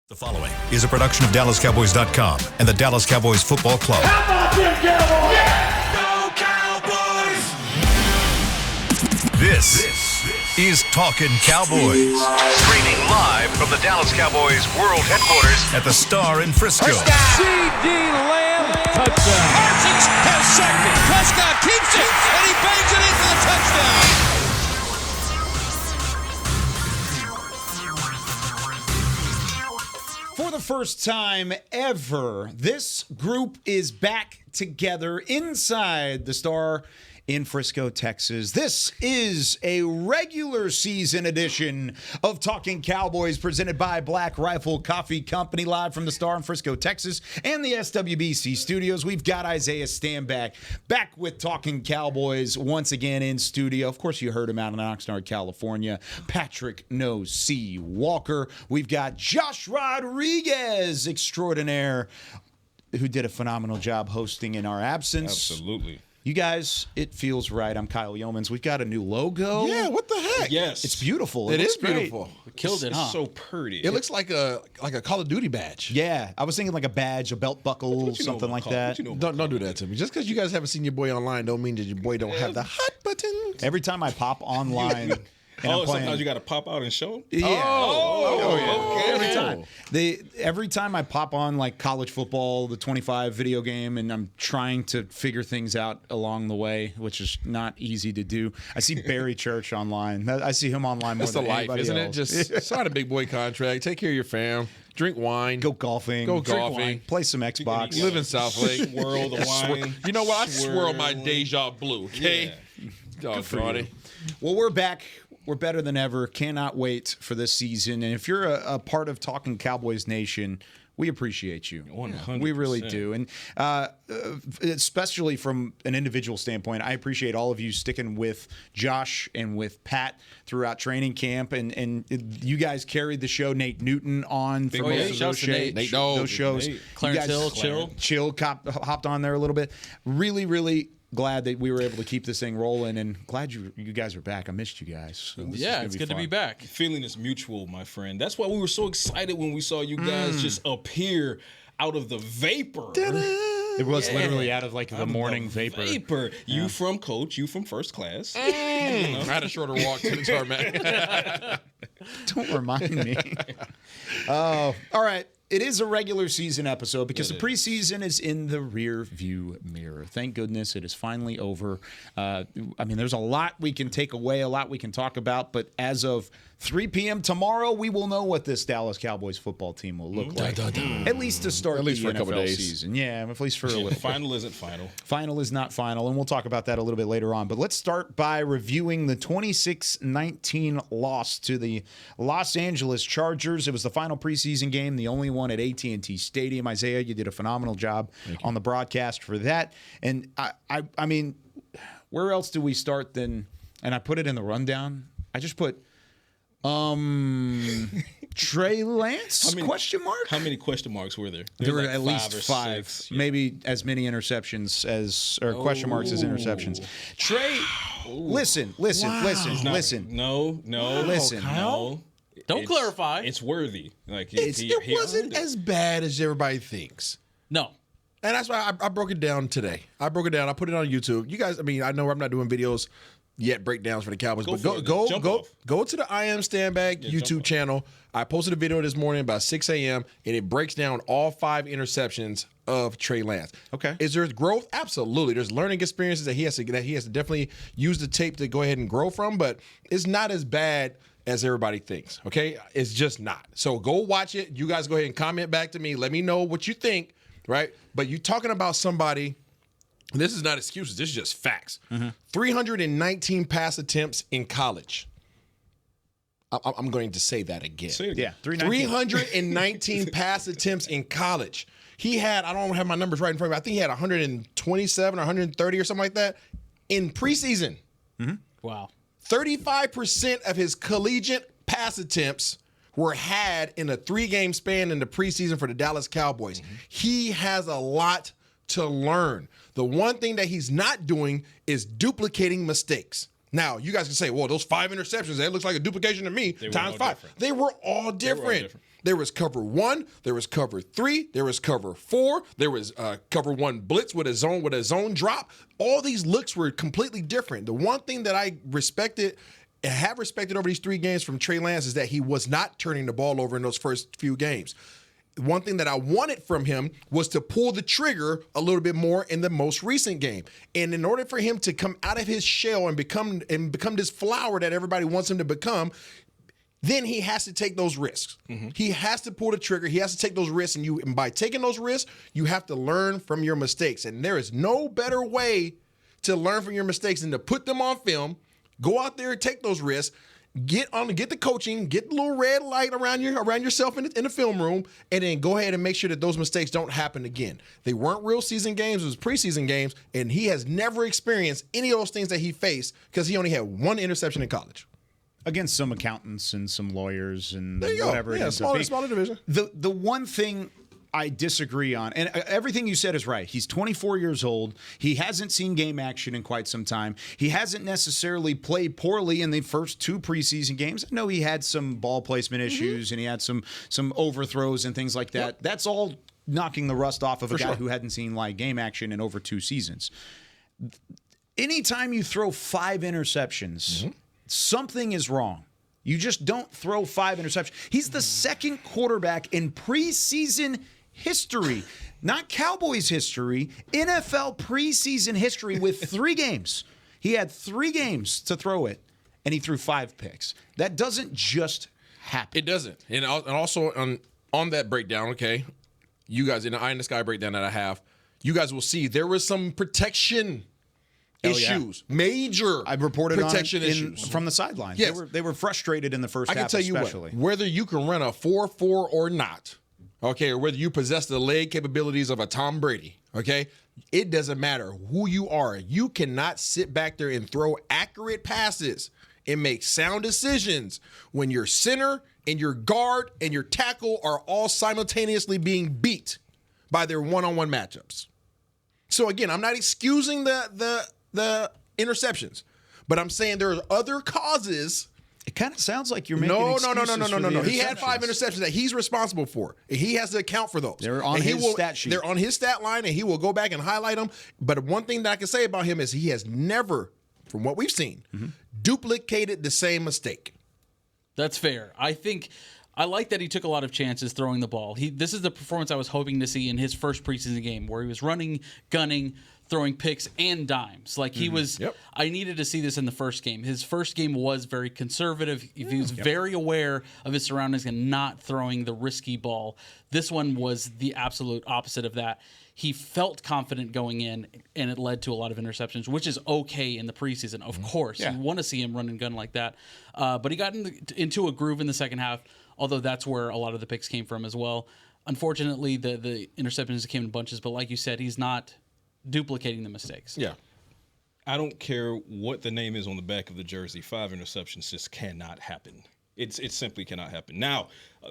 The following is a production of DallasCowboys.com and the Dallas Cowboys Football Club. How about them Cowboys? Yeah! Go Cowboys! This is Talkin Cowboys. Streaming live from the Dallas Cowboys World Headquarters at the Star in Frisco. C.D. Lamb, touchdown. Parsons has sacked it. Prescott keeps it, and he bangs it in for the touchdown. For the first time ever, this group is back together inside the Star in Frisco, Texas. This is a regular season edition of Talkin Cowboys presented by Black Rifle Coffee Company, live from the Star in Frisco, Texas and the SWBC studios. We've got Isaiah Stanback back with Talkin Cowboys once again in studio. Of course, you heard him out in Oxnard, California. Patrik No C. Walker. We've got Josh Rodriguez extraordinaire, who did a phenomenal job hosting in our absence. Absolutely. You guys, it feels right. I'm Kyle Yeomans. We've got a new logo. Yeah, what the heck? Yes. It's beautiful. It looks is beautiful. Great. Killed it, huh? So pretty. It looks like a Call of Duty badge. Yeah, I was thinking like a badge, a belt buckle, What you know something about like Call- that. what you know about Don't do Call? that to me. Just because you guys haven't seen your boy online don't mean that your boy don't have the hot buttons. Every time I pop online, and I'm playing, Sometimes you got to pop out and show? yeah. okay. Every time I pop on like college football, the 25 video game, and I'm trying to figure things out along the way, which is not easy to do. I see Barry Church online. I see him online more That's the than life, anybody isn't else. it? Just sign a big boy contract, take care of your fam, drink wine, Go golfing. Go drink golfing. wine, play some Xbox. live in South Lake. Swirl the wine. You know what? I swirl my Deja Blue, okay? Yeah. Doggone. Well, we're back. We're better than ever. Cannot wait for this season. And if you're a part of Talkin Cowboys Nation, we appreciate you. 100%. We really do. And especially from an individual standpoint, I appreciate all of you sticking with Josh and with Pat throughout training camp. And you guys carried the show. Nate Newton on for most of those, those shows. Clarence You guys- Hill, Chill hopped on there a little bit. Really, really glad that we were able to keep this thing rolling, and glad you guys are back. I missed you guys. So this is gonna It's be good to fun. be back. Feeling is mutual, my friend. That's why we were so excited when we saw you guys just appear out of the vapor. It was literally out of like the Out of morning the vapor. You from Coach, you from First Class. I had a shorter walk to the tarmac. Don't remind me. Oh, all right. It is a regular season episode because the preseason is in the rear view mirror. Thank goodness it is finally over. I mean, there's a lot we can take away, a lot we can talk about, but as of 3 p.m. tomorrow, we will know what this Dallas Cowboys football team will look like. At least to start At least the for a couple NFL days. season. Yeah, at least for a little bit. Final isn't final. Final is not final, and we'll talk about that a little bit later on. But let's start by reviewing the 26-19 loss to the Los Angeles Chargers. It was the final preseason game, the only one at AT&T Stadium. Isaiah, you did a phenomenal job on the broadcast for that. And I mean, where else do we start then? And I put it in the rundown. I just put Trey Lance? Question mark? How many question marks were there? There were like at least 5, 6. maybe as many interceptions or question marks as interceptions. Trey, listen. No. Listen. No. Don't It's- clarify. It's worthy. Like It wasn't as bad as everybody thinks. No. And that's why I broke it down today. I put it on YouTube. You guys, I mean, I know I'm not doing videos yet, breakdowns for the Cowboys, but for it, then. Jump off. go to the I Am Stanback YouTube channel. I posted a video this morning about 6 a.m. and it breaks down all 5 interceptions of Trey Lance. Okay. Is there growth? Absolutely. There's learning experiences that he has to definitely use the tape to go ahead and grow from, but it's not as bad as everybody thinks. Okay, it's just not. So go watch it. You guys go ahead and comment back to me. Let me know what you think. Right, but you're talking about somebody. This is not excuses. This is just facts. 319 pass attempts in college. I'm going to say that again. Say it again. Yeah, 319 pass attempts in college. He had, I don't have my numbers right in front of me. I think he had 127 or 130 or something like that in preseason. Wow. 35% of his collegiate pass attempts were had in a 3-game span in the preseason for the Dallas Cowboys. He has a lot to learn. The one thing that he's not doing is duplicating mistakes. Now, you guys can say, well, those 5 interceptions, that looks like a duplication to me, times 5. They were all different. There was cover 1, there was cover 3, there was cover 4, there was cover 1 blitz with a zone drop. All these looks were completely different. The one thing that I respected and have respected over these 3 games from Trey Lance is that he was not turning the ball over in those first few games. One thing that I wanted from him was to pull the trigger a little bit more in the most recent game. And in order for him to come out of his shell and become this flower that everybody wants him to become, then he has to take those risks. He has to pull the trigger. He has to take those risks. And by taking those risks, you have to learn from your mistakes. And there is no better way to learn from your mistakes than to put them on film, go out there and take those risks, get the coaching, get the little red light around yourself in the film room, and then go ahead and make sure that those mistakes don't happen again. They weren't real season games; it was preseason games, and he has never experienced any of those things that he faced because he only had 1 interception in college. Against some accountants and some lawyers and There you whatever go. it Yeah, is. smaller division. The one thing I disagree on, and everything you said is right. He's 24 years old. He hasn't seen game action in quite some time. He hasn't necessarily played poorly in the first 2 preseason games. I know he had some ball placement issues and he had some overthrows and things like that. Yep. That's all knocking the rust off of a guy who hadn't seen live game action in over 2 seasons. Anytime you throw 5 interceptions, something is wrong. You just don't throw 5 interceptions. He's the second quarterback in preseason history, not Cowboys history, NFL preseason history with 3 games. He had 3 games to throw it, and he threw 5 picks. That doesn't just happen. It doesn't. And also on that breakdown, okay, you guys, in the Eye in the Sky breakdown that I have, you guys will see there was some protection issues, major I reported protection on it issues from the sidelines. Yes. They were frustrated in the first half. I can tell you especially. what, whether you can run a 4-4 or not, okay, or whether you possess the leg capabilities of a Tom Brady, okay, it doesn't matter who you are. You cannot sit back there and throw accurate passes and make sound decisions when your center and your guard and your tackle are all simultaneously being beat by their one-on-one matchups. So again, I'm not excusing the interceptions, but I'm saying there are other causes. It kind of sounds like you're making No. excuses. He had 5 interceptions that he's responsible for. And he has to account for those. They're on his stat sheet. They're on his stat line, and he will go back and highlight them. But one thing that I can say about him is he has never, from what we've seen, duplicated the same mistake. That's fair. I like that he took a lot of chances throwing the ball. This is the performance I was hoping to see in his first preseason game, where he was running, gunning, throwing picks and dimes. Like he was, I needed to see this in the first game. His first game was very conservative. He was very aware of his surroundings and not throwing the risky ball. This one was the absolute opposite of that. He felt confident going in, and it led to a lot of interceptions, which is okay in the preseason. Of course, you want to see him run and gun like that. But he got into a groove in the second half, although that's where a lot of the picks came from as well. Unfortunately, the interceptions came in bunches, but like you said, he's not duplicating the mistakes. Yeah. I don't care what the name is on the back of the jersey. 5 interceptions just cannot happen. It simply cannot happen. Now,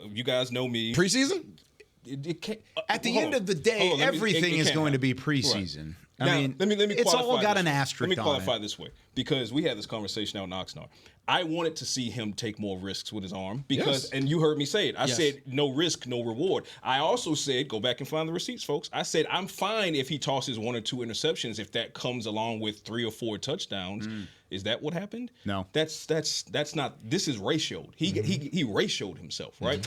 you guys know me. Preseason? It can't, At the end of the day, everything is going to be preseason. Right. I mean, let me it's all got an asterisk on it. Let me qualify this way, because we had this conversation out in Oxnard. I wanted to see him take more risks with his arm because, and you heard me say it. I said no risk, no reward. I also said, go back and find the receipts, folks. I said I'm fine if he tosses 1 or 2 interceptions if that comes along with 3 or 4 touchdowns. Is that what happened? No. That's not. This is ratioed. He ratioed himself, right?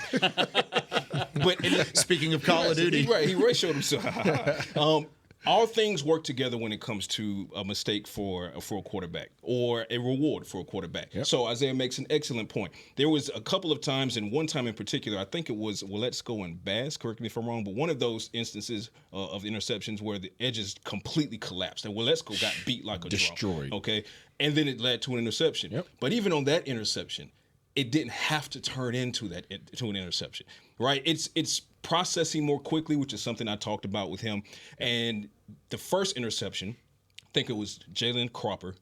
But Speaking of Call of Duty, he ratioed himself. All things work together when it comes to a mistake for a quarterback or a reward for a quarterback. So Isaiah makes an excellent point. There was a couple of times, and one time in particular, I think it was Willetsko and Bass, correct me if I'm wrong, but one of those instances of interceptions where the edges completely collapsed and Willetsko got beat like a destroyed. drum. Okay, and then it led to an interception. But even on that interception, it didn't have to turn into an interception, right? It's processing more quickly, which is something I talked about with him. And the first interception, I think it was Jalen Cropper,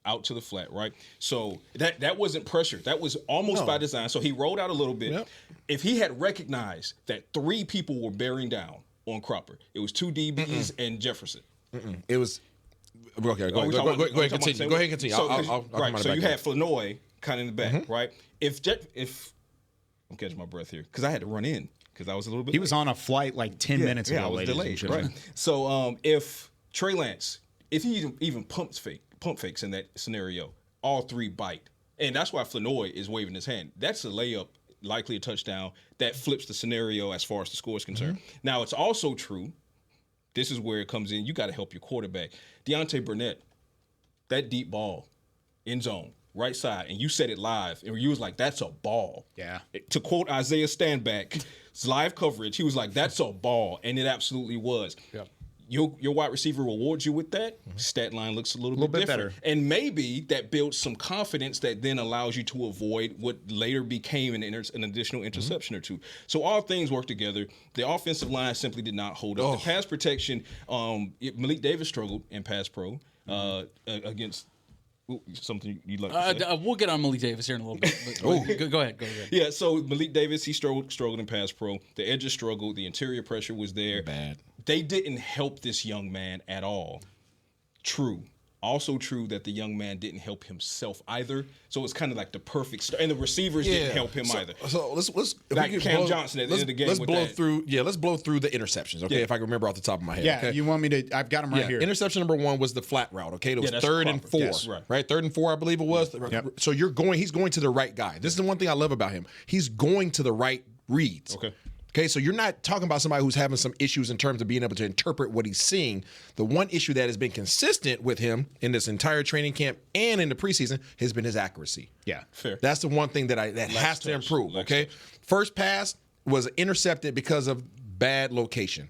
out to the flat, right? So that wasn't pressure. That was almost by design. So he rolled out a little bit. If he had recognized that 3 people were bearing down on Cropper, it was 2 DBs and Jefferson. It was Okay, go ahead, continue. Go ahead and continue. I'll right. So you had Flanoy kind of in the back, right? If I'm catching my breath here because I had to run in because I was a little bit. He was on a flight like 10 minutes ago. I was delayed. Right. So if Trey Lance, if he even pump fakes in that scenario, all three bite, and that's why Flanoy is waving his hand. That's a layup, likely a touchdown that flips the scenario as far as the score is concerned. Now it's also true. This is where it comes in. You got to help your quarterback. Deontay Burnett, that deep ball, end zone, right side, and you said it live, and you was like, that's a ball. Yeah. To quote Isaiah Stanback's live coverage, he was like, that's a ball, and it absolutely was. Yeah. Your wide receiver rewards you with that. Stat line looks a little bit different. better. And maybe that builds some confidence that then allows you to avoid what later became an additional interception or two. So all things work together. The offensive line simply did not hold up. The pass protection, Malik Davis struggled in pass pro against something you'd like to say. We'll get on Malik Davis here in a little bit. But go ahead. Yeah, so Malik Davis, he struggled in pass pro. The edges struggled. The interior pressure was there. Bad. They didn't help this young man at all. True. Also true that the young man didn't help himself either. So it's kind of like the perfect start. And the receivers didn't help him either. So let's like Cam Johnson at the end of the game. Let's blow through the interceptions, okay? If I can remember off the top of my head. Yeah, okay? you want me to? I've got them right here. Interception number 1 was the flat route, okay? It was that's 3rd and 4, Yes, right? 3rd and 4, I believe it was. Yep. So he's going to the right guy. This is the one thing I love about him. He's going to the right reads. Okay, so you're not talking about somebody who's having some issues in terms of being able to interpret what he's seeing. The one issue that has been consistent with him in this entire training camp and in the preseason has been his accuracy. Yeah, fair. That's the one thing that has to improve. Okay, first pass was intercepted because of bad location,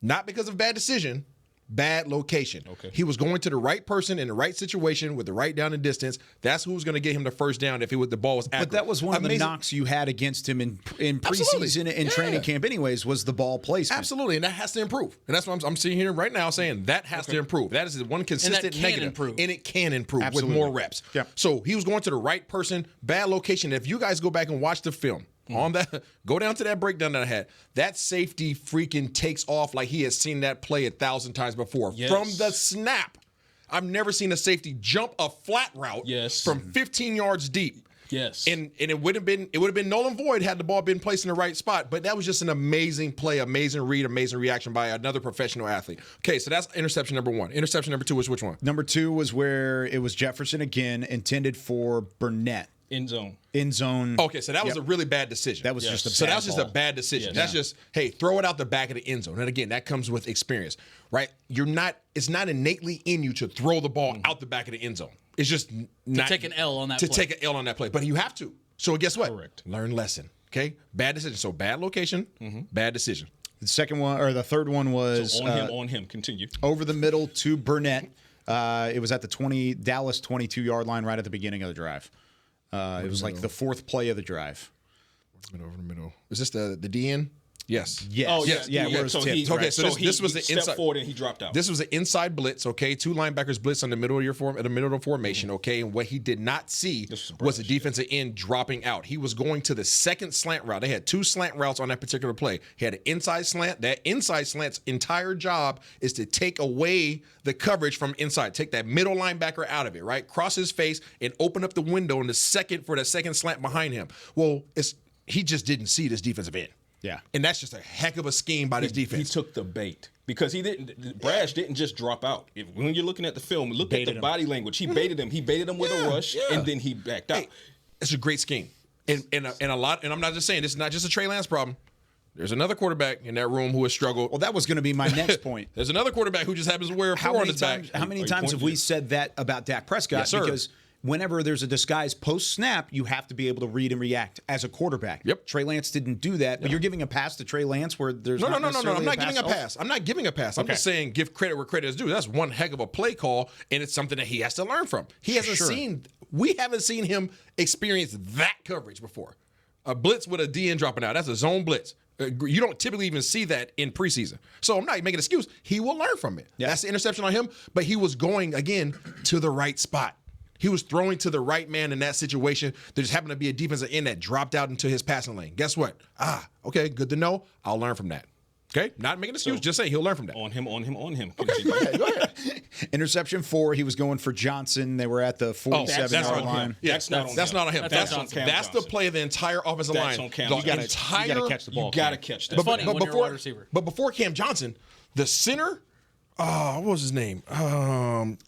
not because of bad decision. Bad location. Okay. He was going to the right person in the right situation with the right down and distance. That's who's going to get him the first down if the ball was accurate. But that was one of the knocks you had against him in preseason and training camp anyways, was the ball placement. Absolutely, and that has to improve. And that's what I'm sitting here right now saying that has to improve. That is the one consistent negative. And it can improve with more reps. Yeah. So he was going to the right person, bad location. If you guys go back and watch the film, on that, go down to that breakdown that I had. That safety freaking takes off like he has seen that play 1,000 times before. Yes. From the snap. I've never seen a safety jump a flat route from 15 yards deep. Yes. And it would have been null and void had the ball been placed in the right spot. But that was just an amazing play, amazing read, amazing reaction by another professional athlete. Okay, so that's interception number 1. Interception number 2 was which one? Number 2 was where it was Jefferson again, intended for Burnett. End zone. Okay, so that was a really bad decision. That was just a bad So that was just a ball. bad decision. Yes. That's just, hey, throw it out the back of the end zone. And again, that comes with experience, right? It's not innately in you to throw the ball out the back of the end zone. It's just not take an L on that to play. take an L on that play. But you have to. So guess what? Correct. Learn lesson. Okay? Bad decision. So bad location, bad decision. The second one, or the third one, was So on him. Continue. over the middle to Burnett. It was at the Dallas 22-yard line right at the beginning of the drive. It was like the 4th play of the drive. Over the middle. Is this the DN? Yes. Yes. Oh, Yeah, where it's tipped, right. So this was the stepped inside forward and he dropped out. This was an inside blitz, okay? 2 linebackers blitz on the middle of the formation, okay? And what he did not see was the defensive end dropping out. He was going to the second slant route. They had 2 slant routes on that particular play. He had an inside slant. That inside slant's entire job is to take away the coverage from inside. Take that middle linebacker out of it, right? Cross his face and open up the window in the second slant behind him. Well, he just didn't see this defensive end. Yeah. And that's just a heck of a scheme by this defense. He took the bait because Brash didn't just drop out. When you're looking at the film, look at the body language. He baited him. He baited him with a rush, and then he backed out. Hey, it's a great scheme. And a lot, and I'm not just saying, this is not just a Trey Lance problem. There's another quarterback in that room who has struggled. Well, that was going to be my next point. There's another quarterback who just happens to wear a 4 on his back. How many times have we said that about Dak Prescott? Yes, sir. Because whenever there's a disguise post-snap, you have to be able to read and react as a quarterback. Yep. Trey Lance didn't do that, but you're giving a pass to Trey Lance where there's No. not I'm necessarily not giving a pass. I'm not giving a pass. I'm Okay. just saying give credit where credit is due. That's one heck of a play call, and it's something that he has to learn from. We haven't seen him experience that coverage before. A blitz with a DN dropping out. That's a zone blitz. You don't typically even see that in preseason. So I'm not making an excuse. He will learn from it. Yeah. That's the interception on him, but he was going, again, to the right spot. He was throwing to the right man in that situation. There just happened to be a defensive end that dropped out into his passing lane. Guess what? Okay, good to know. I'll learn from that. Okay, not making an excuse. Just saying he'll learn from that. On him. Okay, go ahead. Interception 4. He was going for Johnson. They were at the 47-yard line. Yeah, That's not on that's him. not on him. That's on Cam That's the Johnson. play of the entire offensive That's line. on Cam The Johnson. entire, You gotta catch the ball. You got to catch that. It's funny when you're a wide receiver. But before Cam Johnson, the center, what was his name?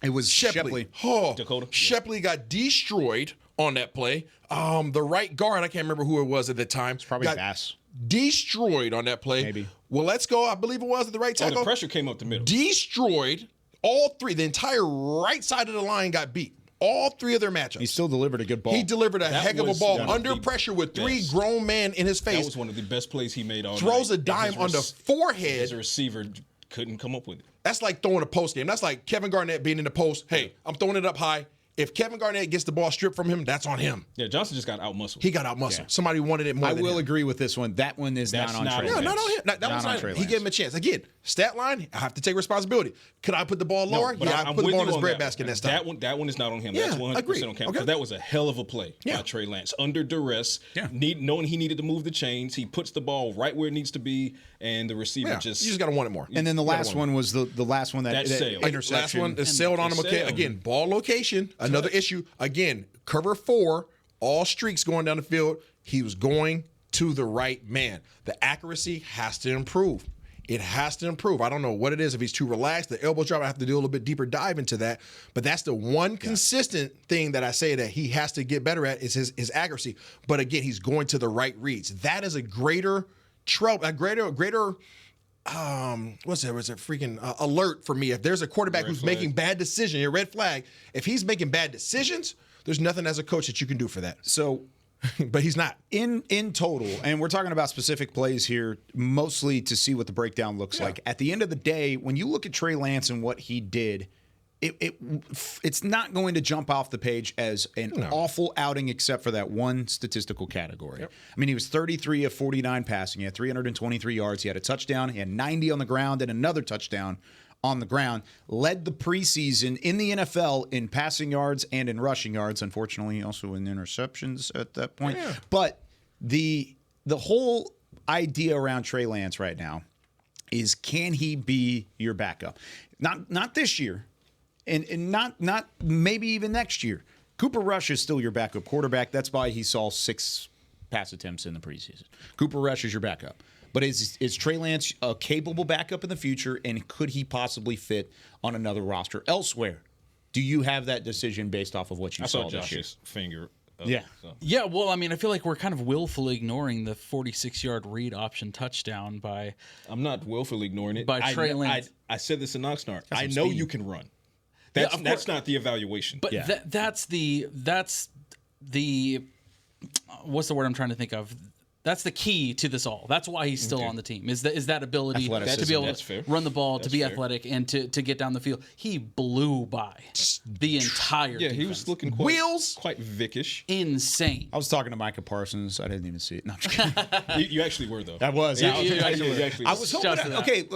It was Shepley. Oh, Dakota? Shepley got destroyed on that play. The right guard, I can't remember who it was at the time. It's probably Bass. Destroyed on that play. Maybe. Well, let's go. I believe it was at the right tackle. The pressure came up the middle. Destroyed all three. The entire right side of the line got beat. All three of their matchups. He still delivered a good ball. He delivered a heck of a was ball one of under the pressure with three best. grown men in his face. That was one of the best plays he made all night. Throws a And dime his on the forehead. His receiver couldn't come up with it. That's like throwing a post game. That's like Kevin Garnett being in the post. Hey, I'm throwing it up high. If Kevin Garnett gets the ball stripped from him, that's on him. Yeah, Johnson just got out-muscled. He got out-muscled. Somebody wanted it more I than will him. agree with this one. That one is That's not on not Trey on Lance. No, not on him. That Not was on not Trey him. He gave him a chance. Again, stat line, I have to take responsibility. Could I put the ball lower? but Yeah, I I'm put the with ball in you his on breadbasket next time. That one is not on him. Yeah, That's 100% agreed. on Cam. Okay. Because that was a hell of a play Yeah. by Trey Lance. Under duress, Yeah. knowing he needed to move the chains, he puts the ball right where it needs to be, and the receiver Yeah, just... you just got to want it more. And then the You gotta last want it. one was the last one that That sailed. interception. Last one is sailed on him. Okay, sailed. again, ball location, another issue. Again, cover 4, all streaks going down the field. He was going to the right man. The accuracy has to improve. It has to improve. I don't know what it is. If he's too relaxed, the elbow drop, I have to do a little bit deeper dive into that. But that's the one consistent thing that I say that he has to get better at is his accuracy. But again, he's going to the right reads. That is a greater what's that? Was it freaking alert for me? If there's a quarterback who's making bad decisions, a red flag. If he's making bad decisions, there's nothing as a coach that you can do for that. So But he's not. in total, and we're talking about specific plays here, mostly to see what the breakdown looks like. At the end of the day, when you look at Trey Lance and what he did, it's not going to jump off the page as an awful outing except for that one statistical category. I mean, he was 33 of 49 passing. He had 323 yards. He had a touchdown. He had 90 on the ground and another touchdown on the ground. Led the preseason in the NFL in passing yards and in rushing yards. Unfortunately, also in interceptions at that point. Yeah. But the whole idea around Trey Lance right now is, can he be your backup? Not this year. And not maybe even next year. Cooper Rush is still your backup quarterback. That's why he saw 6 pass attempts in the preseason. Cooper Rush is your backup. But is Trey Lance a capable backup in the future, and could he possibly fit on another roster elsewhere? Do you have that decision based off of what you saw this year? Josh's finger. Yeah. So. Yeah, well, I mean, I feel like we're kind of willfully ignoring the 46-yard read option touchdown by I'm not willfully ignoring it. By Trey Lance. I said this in Oxnard. I know you can run. That's not the evaluation. But that's the what's the word I'm trying to think of? That's the key to this all. That's why he's still on the team. Is that ability to be able to run the ball, to be athletic, and to get down the field. He blew by the entire defense. He was looking quite Vickish. Insane. I was talking to Micah Parsons. I didn't even see it. No, I'm just kidding. You actually were, though. That was. Yeah, You actually I was hoping. Just that. Okay,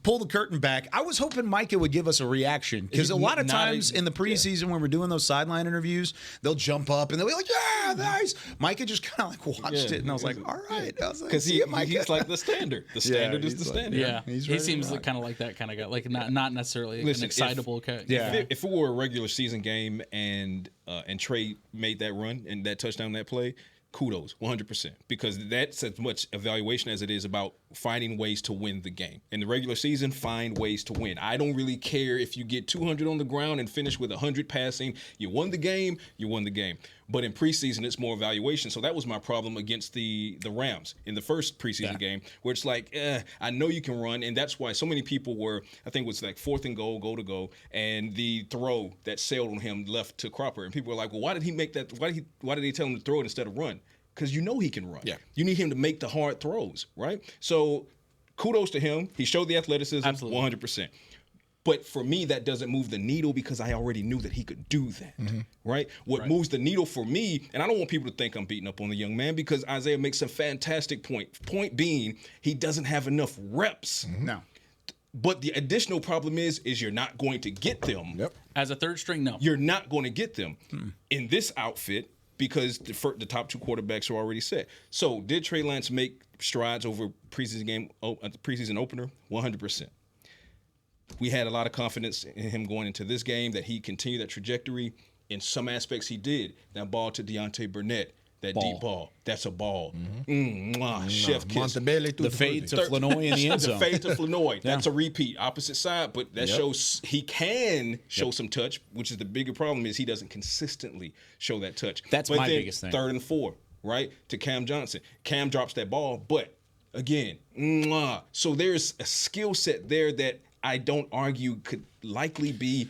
pull the curtain back. I was hoping Micah would give us a reaction, because a lot of times in the preseason when we're doing those sideline interviews, they'll jump up and they'll be like, "Yeah, nice." Micah just kind of like watched it, and I was like, "All right." Because he's like the standard. The standard is the standard. Yeah, he seems kind of like that kind of guy. Like not necessarily an excitable guy. Yeah. If it were a regular season game and Trey made that run and that touchdown, that play, kudos, 100%, because that's as much evaluation as it is about finding ways to win the game. In the regular season, find ways to win. I don't really care if you get 200 on the ground and finish with 100 passing. You won the game. You won the game. But in preseason, it's more evaluation. So that was my problem against the Rams in the first preseason game, where it's like, I know you can run, and that's why so many people were, I think it was like 4th and goal to go, and the throw that sailed on him left to Cropper, and people were like, well, why did he make that? Why did they tell him to throw it instead of run? Because you know he can run. Yeah. You need him to make the hard throws, right? So kudos to him. He showed the athleticism. Absolutely. 100%. But for me, that doesn't move the needle, because I already knew that he could do that, right? What moves the needle for me, and I don't want people to think I'm beating up on the young man, because Isaiah makes a fantastic point. Point being, he doesn't have enough reps. No. But the additional problem is you're not going to get them. As a third string, no. You're not going to get them in this outfit, because the top two quarterbacks are already set. So did Trey Lance make strides over preseason opener? 100%. We had a lot of confidence in him going into this game that he continued that trajectory. In some aspects, he did. That ball to Deontay Burnett, that deep ball, that's a ball. Chef kiss. The fade to Flanoy in the end zone. The fade to Flanoy. That's a repeat. Opposite side, but that shows he can show some touch, which is the bigger problem is he doesn't consistently show that touch. That's my biggest thing. 3rd and 4, right, to Cam Johnson. Cam drops that ball, but again, so there's a skill set there that I don't argue could likely be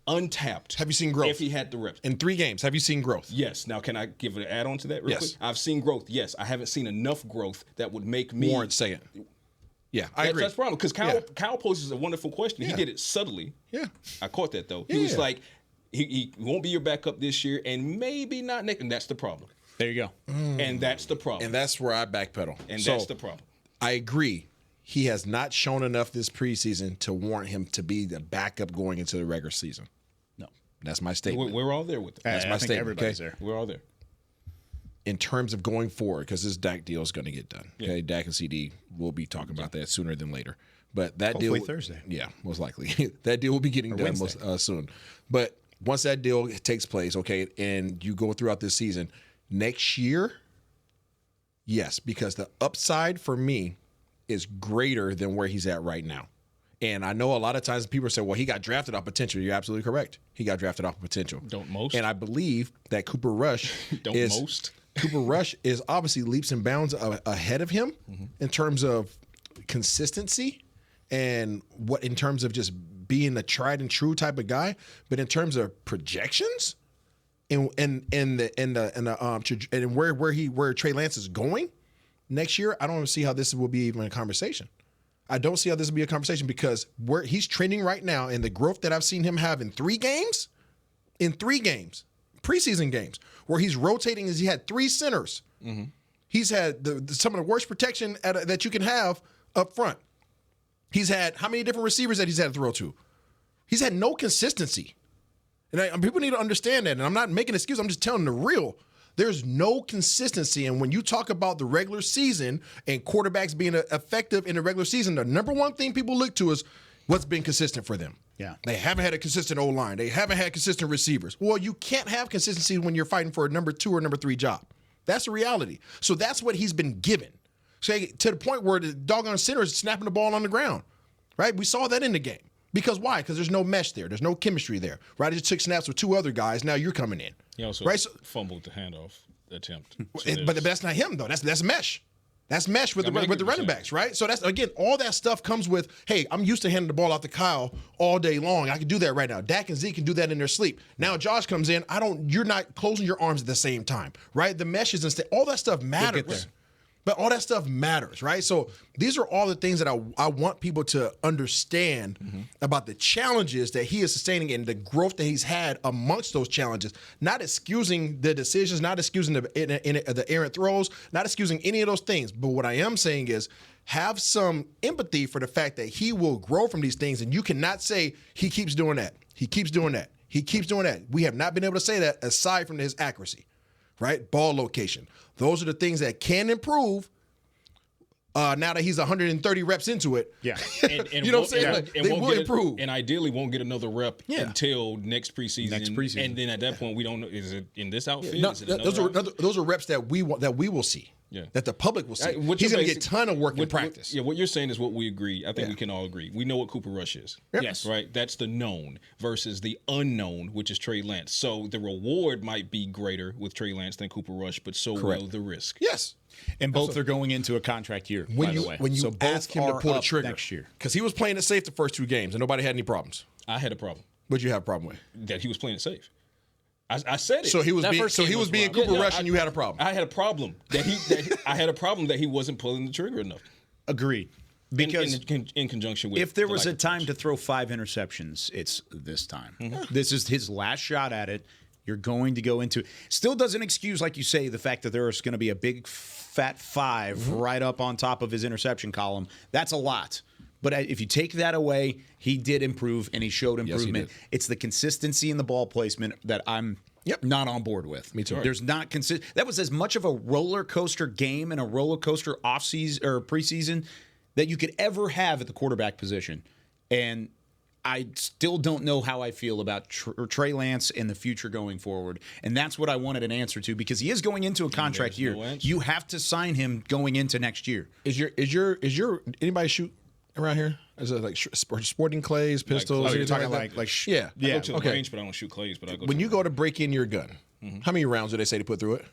untapped. Have you seen growth? If he had the reps. In 3 games, have you seen growth? Yes. Now, can I give an add-on to that real quick? Yes. I've seen growth. Yes. I haven't seen enough growth that would make me Warrant saying. Yeah, I agree. That's the problem. Because Kyle poses a wonderful question. Yeah. He did it subtly. Yeah. I caught that, though. He was like, he won't be your backup this year and maybe not next. And that's the problem. There you go. And that's the problem. And that's where I backpedal. And that's the problem. I agree. He has not shown enough this preseason to warrant him to be the backup going into the regular season. No. That's my statement. We're all there with it. That's my statement. Everybody's there. We're all there. In terms of going forward, because this Dak deal is going to get done. Okay, Dak and CD, we'll be talking about that sooner than later. But that Hopefully deal, Thursday. Yeah, most likely. That deal will be getting done soon. But once that deal takes place, okay, and you go throughout this season, next year, yes, because the upside for me is greater than where he's at right now. And I know a lot of times people say, well, he got drafted off potential. You're absolutely correct. He got drafted off potential. Don't most. And I believe that Cooper Rush Cooper Rush is obviously leaps and bounds ahead of him in terms of consistency and what in terms of just being a tried and true type of guy. But in terms of projections and where Trey Lance is going next year, I don't see how this will be even a conversation. I don't see how this will be a conversation because where he's trending right now and the growth that I've seen him have in 3 games, preseason games, where he's rotating as he had 3 centers. He's had some of the worst protection that you can have up front. He's had how many different receivers that he's had to throw to? He's had no consistency. And people need to understand that. And I'm not making an excuse. I'm just telling the real. There's no consistency. And when you talk about the regular season and quarterbacks being effective in the regular season, the number one thing people look to is what's been consistent for them. Yeah. They haven't had a consistent O-line. They haven't had consistent receivers. Well, you can't have consistency when you're fighting for a number 2 or number 3 job. That's the reality. So that's what he's been given. So to the point where the doggone center is snapping the ball on the ground, right? We saw that in the game. Because why? Because there's no mesh there. There's no chemistry there, right? He just took snaps with 2 other guys. Now you're coming in. He also right? So, fumbled the handoff attempt. But that's not him, though. That's mesh. That's mesh with the running backs, right? So that's, again, all that stuff comes with, hey, I'm used to handing the ball out to Kyle all day long. I can do that right now. Dak and Zeke can do that in their sleep. Now Josh comes in. You're not closing your arms at the same time, right? The meshes and all that stuff matters. But all that stuff matters, right? So these are all the things that I want people to understand about the challenges that he is sustaining and the growth that he's had amongst those challenges. Not excusing the decisions, not excusing the errant throws, not excusing any of those things. But what I am saying is have some empathy for the fact that he will grow from these things, and you cannot say he keeps doing that. He keeps doing that. He keeps doing that. We have not been able to say that aside from his accuracy. Right? Ball location. Those are the things that can improve now that he's 130 reps into it. Yeah. And you know what I'm saying? Like, they will improve. And ideally won't get another rep until next preseason. And then at that point, we don't know, is it in this outfit? No, is it those are reps that we will see. Yeah. That the public will see. He's going to get a ton of work in practice. What you're saying is what we agree. I think we can all agree. We know what Cooper Rush is. Yep. Yes. Right? That's the known versus the unknown, which is Trey Lance. So the reward might be greater with Trey Lance than Cooper Rush, but so will the risk. Yes. And both are going into a contract year, when by you, the way. When you so ask him to pull the trigger next year. Because he was playing it safe the first 2 games and nobody had any problems. I had a problem. What'd you have a problem with? That he was playing it safe. I said it. So he was being Cooper Rush, and you had a problem. I had a problem I had a problem that he wasn't pulling the trigger enough. Agreed. Because in conjunction with, if there was a time to throw 5 interceptions, it's this time. This is his last shot at it. You're going to go into. Still doesn't excuse, like you say, the fact that there's going to be a big fat 5 right up on top of his interception column. That's a lot. But if you take that away, he did improve and he showed improvement. Yes, he did. It's the consistency in the ball placement that I'm not on board with. Me too. There's not that was as much of a roller coaster game and a roller coaster offseason or preseason that you could ever have at the quarterback position. And I still don't know how I feel about Trey Lance in the future going forward. And that's what I wanted an answer to, because he is going into a contract year. You have to sign him going into next year. Is your anybody shoot around here? Is it like sporting clays, pistols? Like, you're talking like yeah. I go to the range, but I don't shoot clays. But I go. When you go to break in your gun, how many rounds do they say to put through it?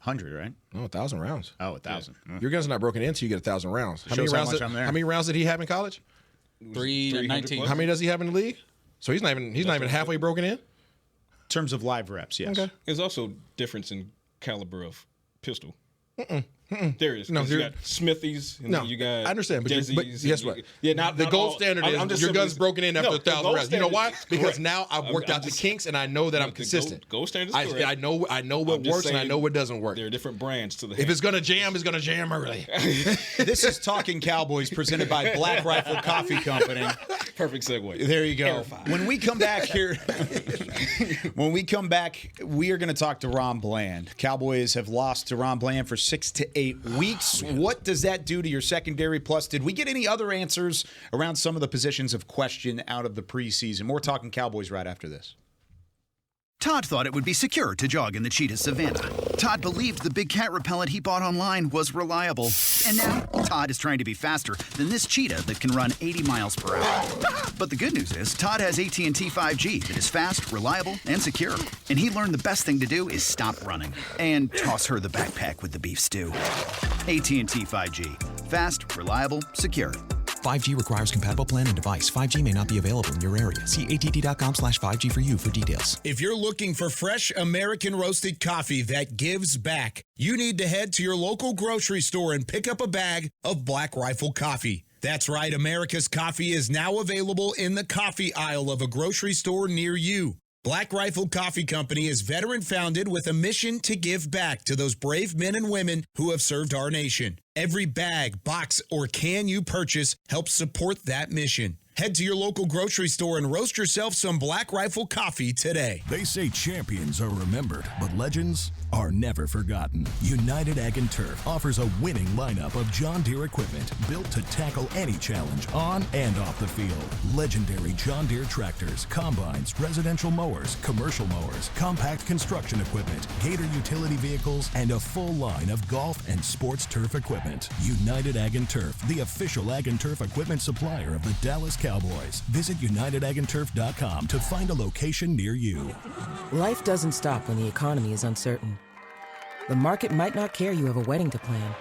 100, right? Oh, 1,000 rounds. Oh, 1,000. Yeah. Your gun's not broken in until you get 1,000 rounds. How many rounds did he have in college? 319. How many does he have in the league? So he's not even halfway broken in. In terms of live reps, yes. Okay. There's also difference in caliber of pistol. There is. No, you got Smithies. And you got I understand, but Desi's, guess what? Yeah, the gold standard is your gun's broken in after 1,000 rounds. You know why? Because now I've worked out the kinks and I know that I'm consistent. Gold standard is correct. I know what works and I know what doesn't work. There are different brands to the. If it's gonna jam, it's gonna jam early. This is Talkin Cowboys presented by Black Rifle Coffee Company. Perfect segue. There you go. When we come back here, we are going to talk to Ron Bland. Cowboys have lost to Ron Bland for 6 to 8 weeks. What does that do to your secondary? Plus, did we get any other answers around some of the positions of question out of the preseason? More Talkin Cowboys right after this. Todd thought it would be secure to jog in the cheetah savanna. Todd believed the big cat repellent he bought online was reliable. And now, Todd is trying to be faster than this cheetah that can run 80 miles per hour. But the good news is, Todd has AT&T 5G that is fast, reliable, and secure. And he learned the best thing to do is stop running and toss her the backpack with the beef stew. AT&T 5G. Fast, reliable, secure. 5G requires compatible plan and device. 5G may not be available in your area. See att.com/5G for you for details. If you're looking for fresh American roasted coffee that gives back, you need to head to your local grocery store and pick up a bag of Black Rifle coffee. That's right, America's coffee is now available in the coffee aisle of a grocery store near you. Black Rifle Coffee Company is veteran-founded with a mission to give back to those brave men and women who have served our nation. Every bag, box, or can you purchase helps support that mission. Head to your local grocery store and roast yourself some Black Rifle coffee today. They say champions are remembered, but legends are never forgotten. United Ag and Turf offers a winning lineup of John Deere equipment built to tackle any challenge on and off the field. Legendary John Deere tractors, combines, residential mowers, commercial mowers, compact construction equipment, Gator utility vehicles, and a full line of golf and sports turf equipment. United Ag and Turf, the official Ag and Turf equipment supplier of the Dallas Cowboys. Visit UnitedAgAndTurf.com to find a location near you. Life doesn't stop when the economy is uncertain. The market might not care you have a wedding to plan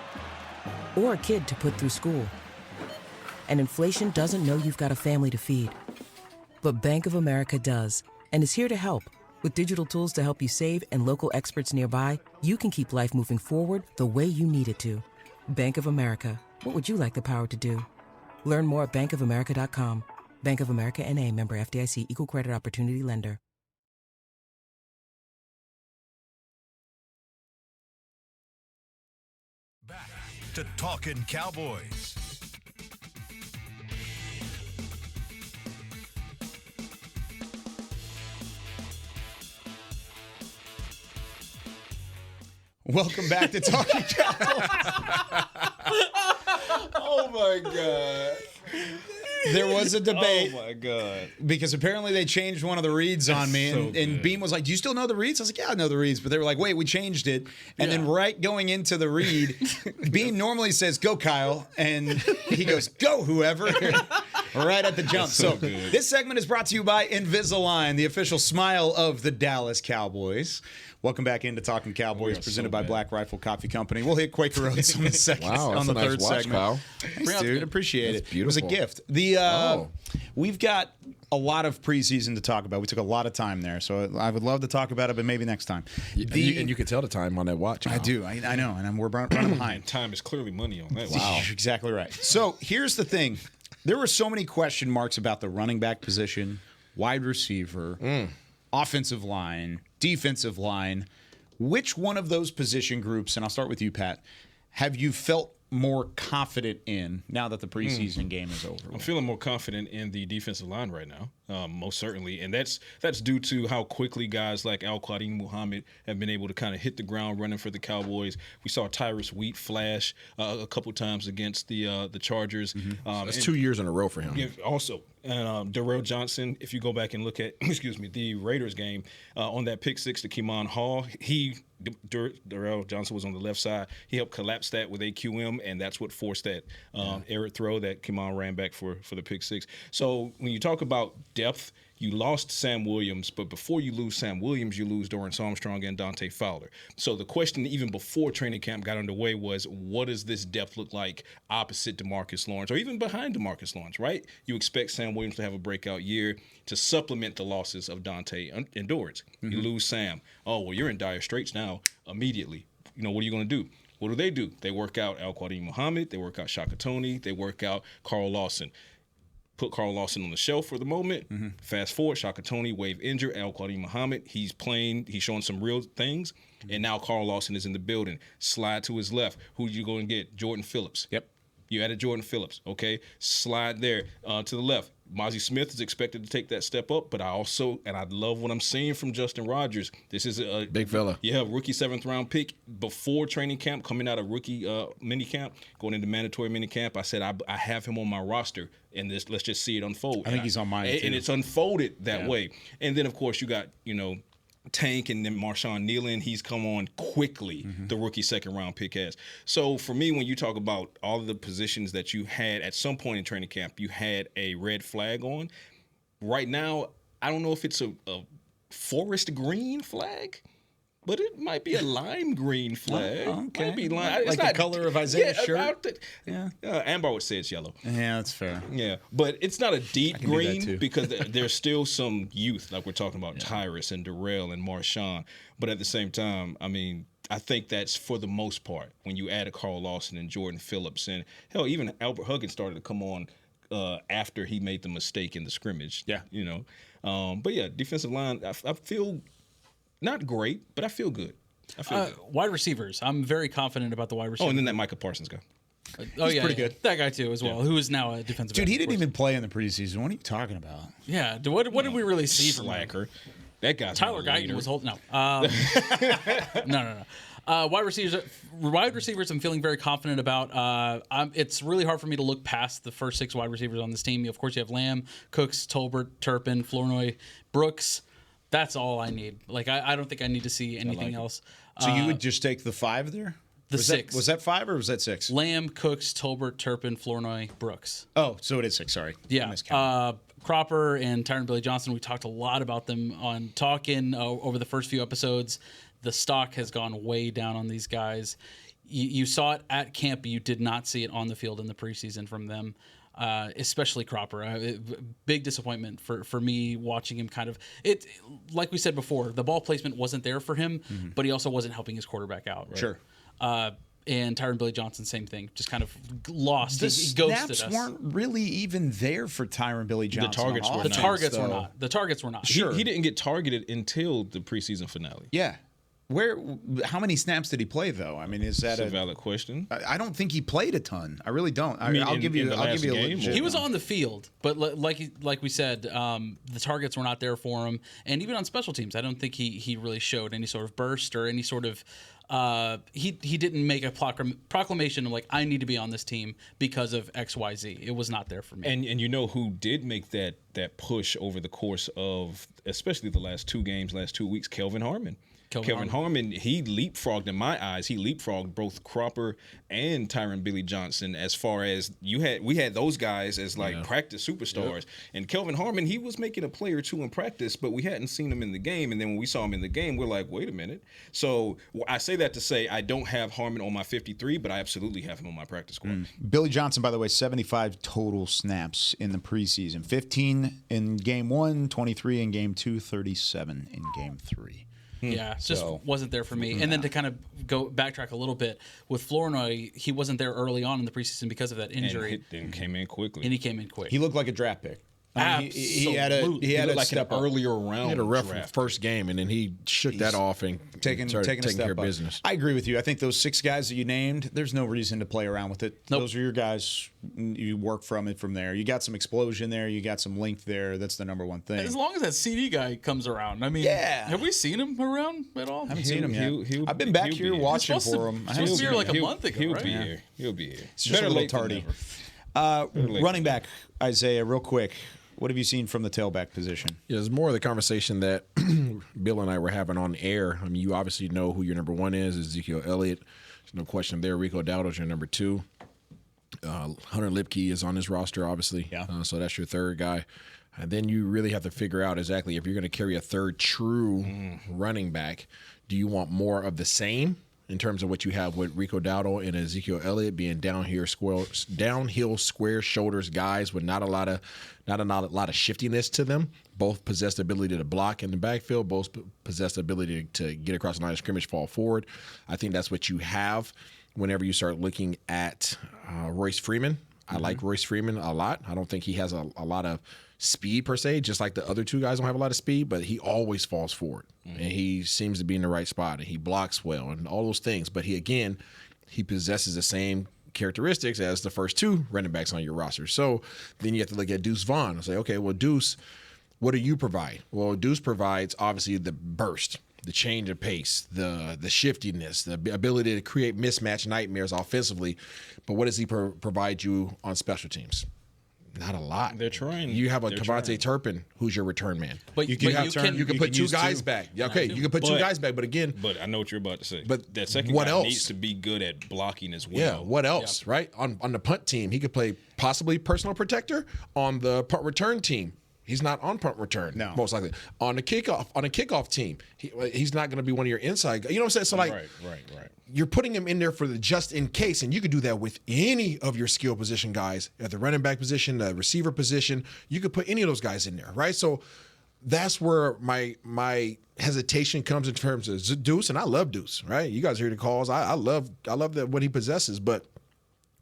or a kid to put through school. And inflation doesn't know you've got a family to feed. But Bank of America does, and is here to help. With digital tools to help you save and local experts nearby, you can keep life moving forward the way you need it to. Bank of America. What would you like the power to do? Learn more at bankofamerica.com. Bank of America N.A., member FDIC, equal credit opportunity lender. Back to Talkin Cowboys. Welcome back to Talkin Cowboys. Oh my God. There was a debate. Oh my God. Because apparently they changed one of the reads on me. So and Beam was like, "Do you still know the reads?" I was like, "Yeah, I know the reads." But they were like, "Wait, we changed it." And then right going into the read, Beam normally says, "Go, Kyle." And he goes, "Go, whoever." Right at the jump. So this segment is brought to you by Invisalign, the official smile of the Dallas Cowboys. Welcome back into Talkin Cowboys, presented by Black Rifle Coffee Company. We'll hit Quaker Oats on the second, on the third segment. Kyle. Thanks, dude. Appreciate it. Beautiful. It was a gift. We've got a lot of preseason to talk about. We took a lot of time there, so I would love to talk about it, but maybe next time. And you can tell the time on that watch. I do. I know, and we're running behind. Time is clearly money on that. Wow. Exactly right. So here's the thing. There were so many question marks about the running back position, wide receiver, offensive line, defensive line. Which one of those position groups, and I'll start with you, Pat, have you felt more confident in now that the preseason game is over? I'm feeling more confident in the defensive line right now. most certainly. And that's due to how quickly guys like Al-Quadin Muhammad have been able to kind of hit the ground running for the Cowboys. We saw Tyrus Wheat flash a couple times against the Chargers. That's 2 years in a row for him. Yeah, also. And Darrell Johnson, if you go back and look at, the Raiders game, on that pick six to Keemon Hall, Darrell Johnson was on the left side. He helped collapse that with AQM, and that's what forced that errant throw that Keemon ran back for the pick six. So when you talk about depth, you lost Sam Williams, but before you lose Sam Williams, you lose Dorrance Armstrong and Dante Fowler. So the question even before training camp got underway was, what does this depth look like opposite DeMarcus Lawrence or even behind DeMarcus Lawrence, right? You expect Sam Williams to have a breakout year to supplement the losses of Dante and Dorrance. You lose Sam. Oh, well, you're in dire straits now immediately. What are you going to do? What do? They work out Al-Quadin Muhammad. They work out Shaka Toney. They work out Carl Lawson. Put Carl Lawson on the shelf for the moment. Fast forward, Shaka Toney, wave injured. Al-Quadin Muhammad, he's playing. He's showing some real things. And now Carl Lawson is in the building. Slide to his left. Who you going to get? Jordan Phillips. Yep. You added Jordan Phillips, okay? Slide there to the left. Mozzie Smith is expected to take that step up, but I love what I'm seeing from Justin Rogers. This is a big fella. Yeah, rookie 7th-round pick before training camp, coming out of rookie mini camp, going into mandatory mini camp. I said I have him on my roster, and let's just see it unfold. I think he's on mine too. And it's unfolded that way. And then of course you got Tank and then Marshawn Nealon, he's come on quickly, the rookie 2nd-round pick has. So for me, when you talk about all of the positions that you had at some point in training camp, you had a red flag on. Right now, I don't know if it's a forest green flag, but it might be a lime green flag. Oh, okay. Might be lime. Like the color of Isaiah's shirt? Ambar would say it's yellow. Yeah, that's fair. Yeah, but it's not a deep green because there's still some youth, like we're talking about Tyrus and Darrell and Marshawn. But at the same time, I think that's for the most part when you add a Carl Lawson and Jordan Phillips. And hell, even Albert Huggins started to come on after he made the mistake in the scrimmage. Yeah. But yeah, defensive line, I feel not great, but I feel good. Good. Wide receivers, I'm very confident about the wide receivers. Oh, and then that Micah Parsons guy. He's pretty good. That guy too, as well, who is now a defensive. Dude, he didn't even play in the preseason. What are you talking about? Yeah. What did we really see from Slacker? That guy's Tyler Guyton was holding. No. Wide receivers, I'm feeling very confident about. It's really hard for me to look past the first 6 wide receivers on this team. Of course, you have Lamb, Cooks, Tolbert, Turpin, Flournoy, Brooks. That's all I need. I don't think I need to see anything else. So you would just take the 5 there? Was 6. Was that 5 or was that 6? Lamb, Cooks, Tolbert, Turpin, Flournoy, Brooks. Oh, so it is 6. Sorry. Yeah. Cropper and Tyron Billy Johnson, we talked a lot about them on Talkin over the first few episodes. The stock has gone way down on these guys. You saw it at camp, but you did not see it on the field in the preseason from them. Especially Cropper. Big disappointment for me watching him like we said before, the ball placement wasn't there for him, but he also wasn't helping his quarterback out. Right? Sure. And Tyron Billy Johnson, same thing. Just kind of lost. The he ghosted snaps us. weren't really even there for Tyron Billy Johnson. The targets were not. The targets were not. Sure. He didn't get targeted until the preseason finale. Yeah. How many snaps did he play though? Is that a valid question? I don't think he played a ton. I really don't. I'll give you a legit. He was on the field, but like we said, the targets were not there for him. And even on special teams, I don't think he really showed any sort of burst or any sort of. He didn't make a proclamation of I need to be on this team because of XYZ. It was not there for me. And who did make that push over the course of especially the last 2 weeks? Kelvin Harmon. Kelvin Harmon, he leapfrogged, in my eyes, both Cropper and Tyron Billy Johnson as far as we had those guys as practice superstars. Yep. And Kelvin Harmon, he was making a play or 2 in practice, but we hadn't seen him in the game. And then when we saw him in the game, we're like, wait a minute. So I say that to say I don't have Harmon on my 53, but I absolutely have him on my practice squad. Billy Johnson, by the way, 75 total snaps in the preseason. 15 in game 1, 23 in game 2, 37 in game 3. Yeah, just wasn't there for me. And then to kind of backtrack a little bit, with Flournoy, he wasn't there early on in the preseason because of that injury. And came in quickly. And he came in quick. He looked like a draft pick. He had a like step an up. earlier round. He had a rough draft. first game, and then he shook that off and taking started a taking step care of up. business. I agree with you. I think those 6 guys that you named, there's no reason to play around with it. Nope. Those are your guys. You work from there. You got some explosion there. You got some length there. That's the number one thing. As long as that CD guy comes around. I mean, have we seen him around at all? I haven't seen him yet. I've been back here watching for him. He was here like a month ago, He'll right? be here. He'll be here. It's just a little tardy. Running back, Isaiah, real quick. What have you seen from the tailback position? Yeah, it's more of the conversation that Bill and I were having on air. I mean, you obviously know who your number 1 is, Ezekiel Elliott. There's no question there. Rico Dowdle's your number 2. Hunter Lipke is on his roster, obviously. Yeah. So that's your third guy. And then you really have to figure out exactly if you're going to carry a third true running back, do you want more of the same in terms of what you have with Rico Dowdle and Ezekiel Elliott being downhill square shoulders guys with not a lot of shiftiness to them. Both possess the ability to block in the backfield. Both possess the ability to get across the line of scrimmage, fall forward. I think that's what you have whenever you start looking at Royce Freeman. I like Royce Freeman a lot. I don't think he has a lot of speed per se, just like the other 2 guys don't have a lot of speed, but he always falls forward. And he seems to be in the right spot, and he blocks well and all those things. But he possesses the same characteristics as the first 2 running backs on your roster. So then you have to look at Deuce Vaughn and say, okay, well, Deuce, what do you provide? Well, Deuce provides obviously the burst, the change of pace, the shiftiness, the ability to create mismatch nightmares offensively. But what does he provide you on special teams? Not a lot. They're trying. You have a Kavontae Turpin, who's your return man. But you can put 2 guys back. Okay, you can put 2 guys back, but again. But I know what you're about to say. But that second what guy else? needs to be good at blocking as well. Yeah, what else, right? On the punt team, he could play possibly personal protector. On the punt return team, he's not on punt return, most likely. On the kickoff team, he's not going to be one of your inside guys. You know what I'm saying? So like, right. You're putting him in there for the just in case, and you could do that with any of your skill position guys at the running back position, the receiver position. You could put any of those guys in there, right? So that's where my hesitation comes in terms of Deuce, and I love Deuce, right? You guys hear the calls. I love what he possesses, but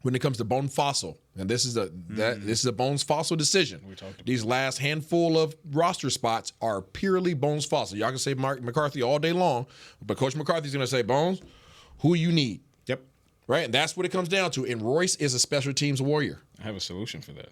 when it comes to Bone Fossil, and this is a Bones Fossil decision. These last handful of roster spots are purely Bones Fossil. Y'all can say Mark McCarthy all day long, but Coach McCarthy's going to say, Bones, who you need. Yep. Right? And that's what it comes down to. And Royce is a special teams warrior. I have a solution for that.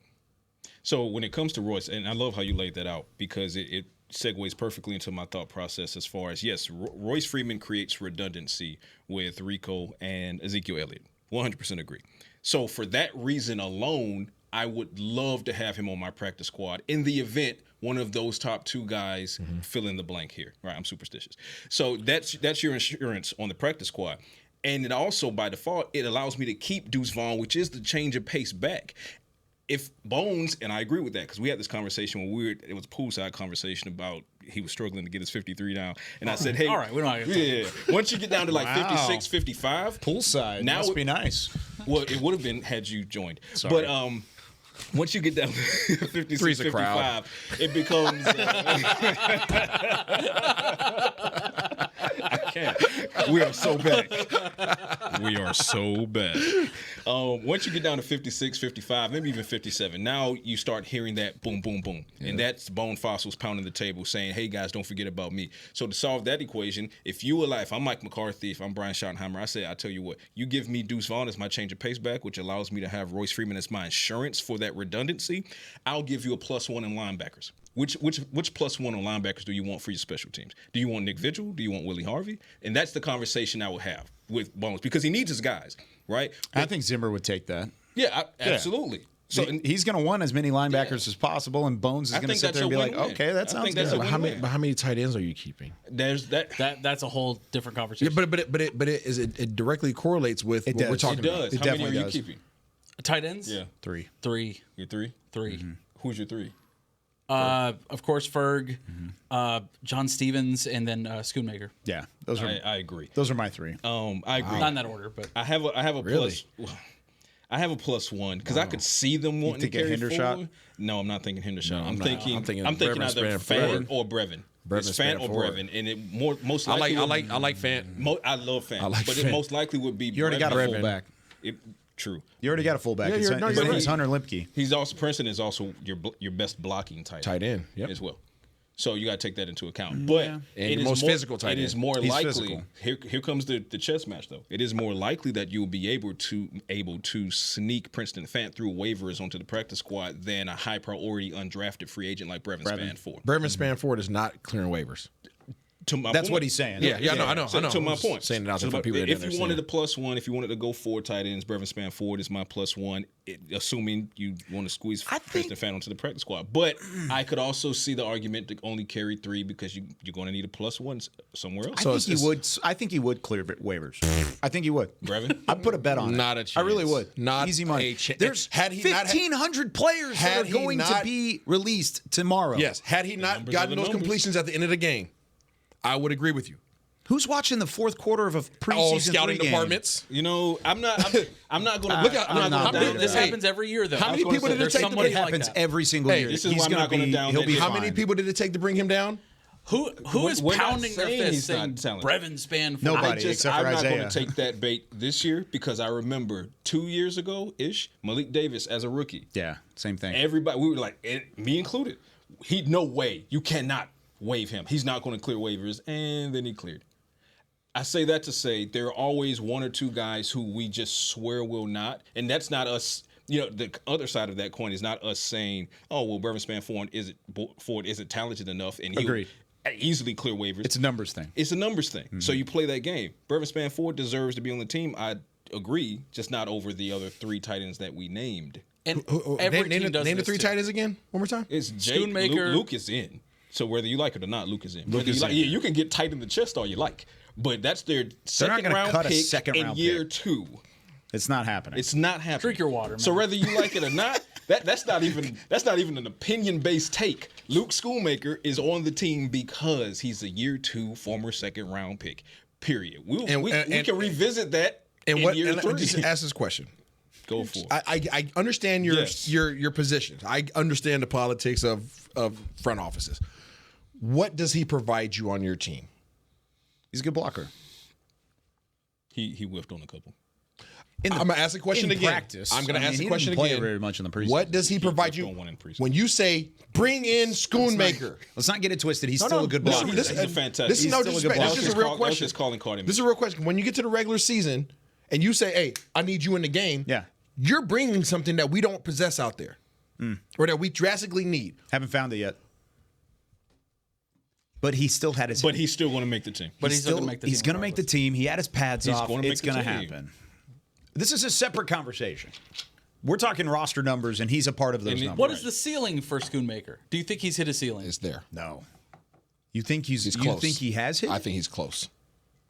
So when it comes to Royce, and I love how you laid that out because it segues perfectly into my thought process as far as, yes, Royce Freeman creates redundancy with Rico and Ezekiel Elliott. 100% agree. So for that reason alone, I would love to have him on my practice squad in the event one of those top 2 guys fill in the blank here. Right, I'm superstitious. So that's your insurance on the practice squad. And it also, by default, it allows me to keep Deuce Vaughn, which is the change of pace back. If Bones, and I agree with that because we had this conversation when it was a poolside conversation about he was struggling to get his 53 down. And I said, hey. All right, we don't have to once you get down to like 56, 55. Poolside, now must be nice. Well, it would have been had you joined. Sorry. But once you get down to 56, Three's a 55, crowd. it becomes. I can't. We are so bad. We are so bad. Once you get down to 56, 55, maybe even 57, now you start hearing that boom, boom, boom. Yeah. And that's Bone Fossils pounding the table saying, hey, guys, don't forget about me. So to solve that equation, if I'm Mike McCarthy, if I'm Brian Schottenheimer, I tell you what, you give me Deuce Vaughn as my change of pace back, which allows me to have Royce Freeman as my insurance for that redundancy. I'll give you a +1 in linebackers. Which +1 on linebackers do you want for your special teams? Do you want Nick Vigil? Do you want Willie Harvey? And that's the conversation I would have with Bones because he needs his guys, right? But, I think Zimmer would take that. Yeah, absolutely. So he's going to want as many linebackers as possible, and Bones is going to sit there and be like, "Okay, that sounds good." But how many tight ends are you keeping? There's that's a whole different conversation. Yeah, but it directly correlates with what we're talking about. It definitely does. How many are you keeping? Tight ends? Yeah, 3. You're 3. Mm-hmm. Who's your 3? Of course, Ferg, John Stevens, and then Schoonmaker. Yeah, those are. I agree. Those are my 3. I agree. Not in that order, but I have a really? I have a +1 because I could see them wanting to carry forward. No, I'm not thinking Hendershot. No, I'm thinking either Fant or Brevin. It's Fant or Brevin, and it most likely. I like Fant. I love Fant, I like but Fant. It most likely would be. You already got a fullback. True. You already got a fullback. Yeah, His you're name right. is Hunter Limpke. He's also Princeton is also your best blocking tight end, yep. as well. So you got to take that into account. But And it the is most more, physical tight it end. is more He's likely. physical. Here comes the chess match though. It is more likely that you will be able to sneak Princeton Fant through waivers onto the practice squad than a high priority undrafted free agent like Brevin Spanford. Brevin Spanford is not clearing waivers. That's what he's saying. Yeah, I know. So, to my point, Saying it out there for people that if didn't you wanted understand. a +1, if you wanted to go 4 tight ends, Brevin Spanford is my +1. Assuming you want to squeeze Princeton Fant onto the practice squad, but I could also see the argument to only carry 3 because you're going to need a +1 somewhere else. I think he would clear waivers. I think he would. Brevin, I'd put a bet on it. Not a chance. I really would. Not easy money. a chance. There's Had he not 1,500 players that are going to be released tomorrow. Yes, had he not gotten those completions at the end of the game, I would agree with you. Who's watching the fourth quarter of a preseason All scouting game? departments. I'm not going to Look at I'm not down This with happens every year, though. How many people did it take to somebody It bring like happens that. every single year. this is He's why I'm gonna not gonna be. down He'll that be hill. How fine. many people did it take to bring him down? Who is We're not pounding their saying fist he's not saying talented. Brevin Spanford? Nobody. except for I'm not Isaiah. going to take that bait this year because I remember 2 years ago ish, Malik Davis as a rookie. Yeah, same thing. Everybody, we were like, me included. No way, you cannot waive him. He's not going to clear waivers, and then he cleared. I say that to say there are always 1 or 2 guys who we just swear will not, and that's not us. The other side of that coin is not us saying, "Oh, well, Brevin Spanford isn't talented enough, and he'll easily clear waivers." It's a numbers thing. It's a numbers thing. So you play that game. Brevin Spanford deserves to be on the team. I agree, just not over the other 3 tight ends that we named. And every Name team does the this 3 too. tight ends again. One more time. It's Jake. Schoonmaker. Luke is in. So whether you like it or not, Luke is in. in. You can get tight in the chest all you like, but that's their not second gonna round cut a pick second in round year pick. 2. It's not happening. It's not happening. Drink your water, man. So whether you like it or not, that's not even an opinion-based take. Luke Schoonmaker is on the team because he's a year 2 former second round pick. Period. We can revisit that in year 3. Just ask this question. Go for it. I understand your Yes. your positions. I understand the politics of front offices. What does he provide you on your team? He's a good blocker. He whiffed on a couple. I'm gonna ask the question in again. practice. I'm gonna I mean, ask the he question didn't play again. very much in the preseason. What does he provide whiffed you on one in preseason. when you say bring in Schoonmaker? Let's not get it twisted. He's still a good blocker. He's a fantastic. This is no still a good disrespect. This blocker. is a real question. That's just calling card him. This is a real question. When you get to the regular season and you say, "Hey, I need you in the game," Yeah. you're bringing something that we don't possess out there, or that we drastically need. Haven't found it yet. But he still had his. But he's still going to make the team. But he's still going to make the team. He's going to make the team. He had his pads He's off. gonna make It's the going to team. happen. This is a separate conversation. We're talking roster numbers, and he's a part of those numbers. What is the ceiling for Schoonmaker? Do you think he's hit a ceiling? It's there. No. You think he's close. You think he has hit? I think he's close.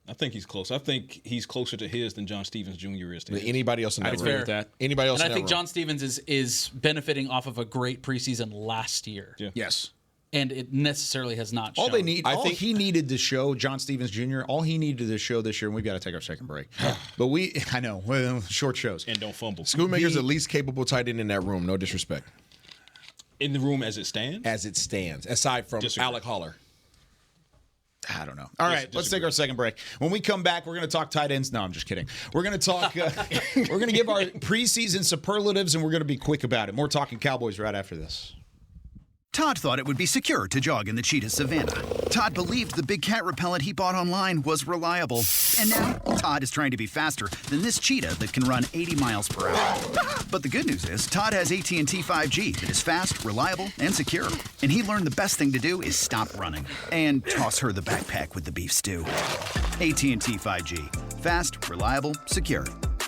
I think he's close. I think he's closer to his than John Stevens Jr. is to his. Anybody else in that That's room? fair. With that? Anybody else? And in I that think room? John Stevens is benefiting off of a great preseason last year. Yeah. Yes. And it necessarily has not All shown. they need, I all think- he needed to show, John Stevens Jr., all he needed to show this year, and we've got to take our second break. But I know, well, short shows. And don't fumble. Schoonmaker's the least capable tight end in that room. No disrespect. In the room as it stands? As it stands, aside from Disagree. Alec Holler. I don't know. All right, let's take our second break. When we come back, we're going to talk tight ends. No, I'm just kidding. We're going to talk. We're going to give our preseason superlatives, and we're going to be quick about it. More Talking Cowboys right after this. Todd thought it would be secure to jog in the cheetah savanna. Todd believed the big cat repellent he bought online was reliable. And now, Todd is trying to be faster than this cheetah that can run 80 miles per hour. But the good news is, Todd has AT&T 5G that is fast, reliable, and secure. And he learned the best thing to do is stop running and toss her the backpack with the beef stew. AT&T 5G. Fast, reliable, secure.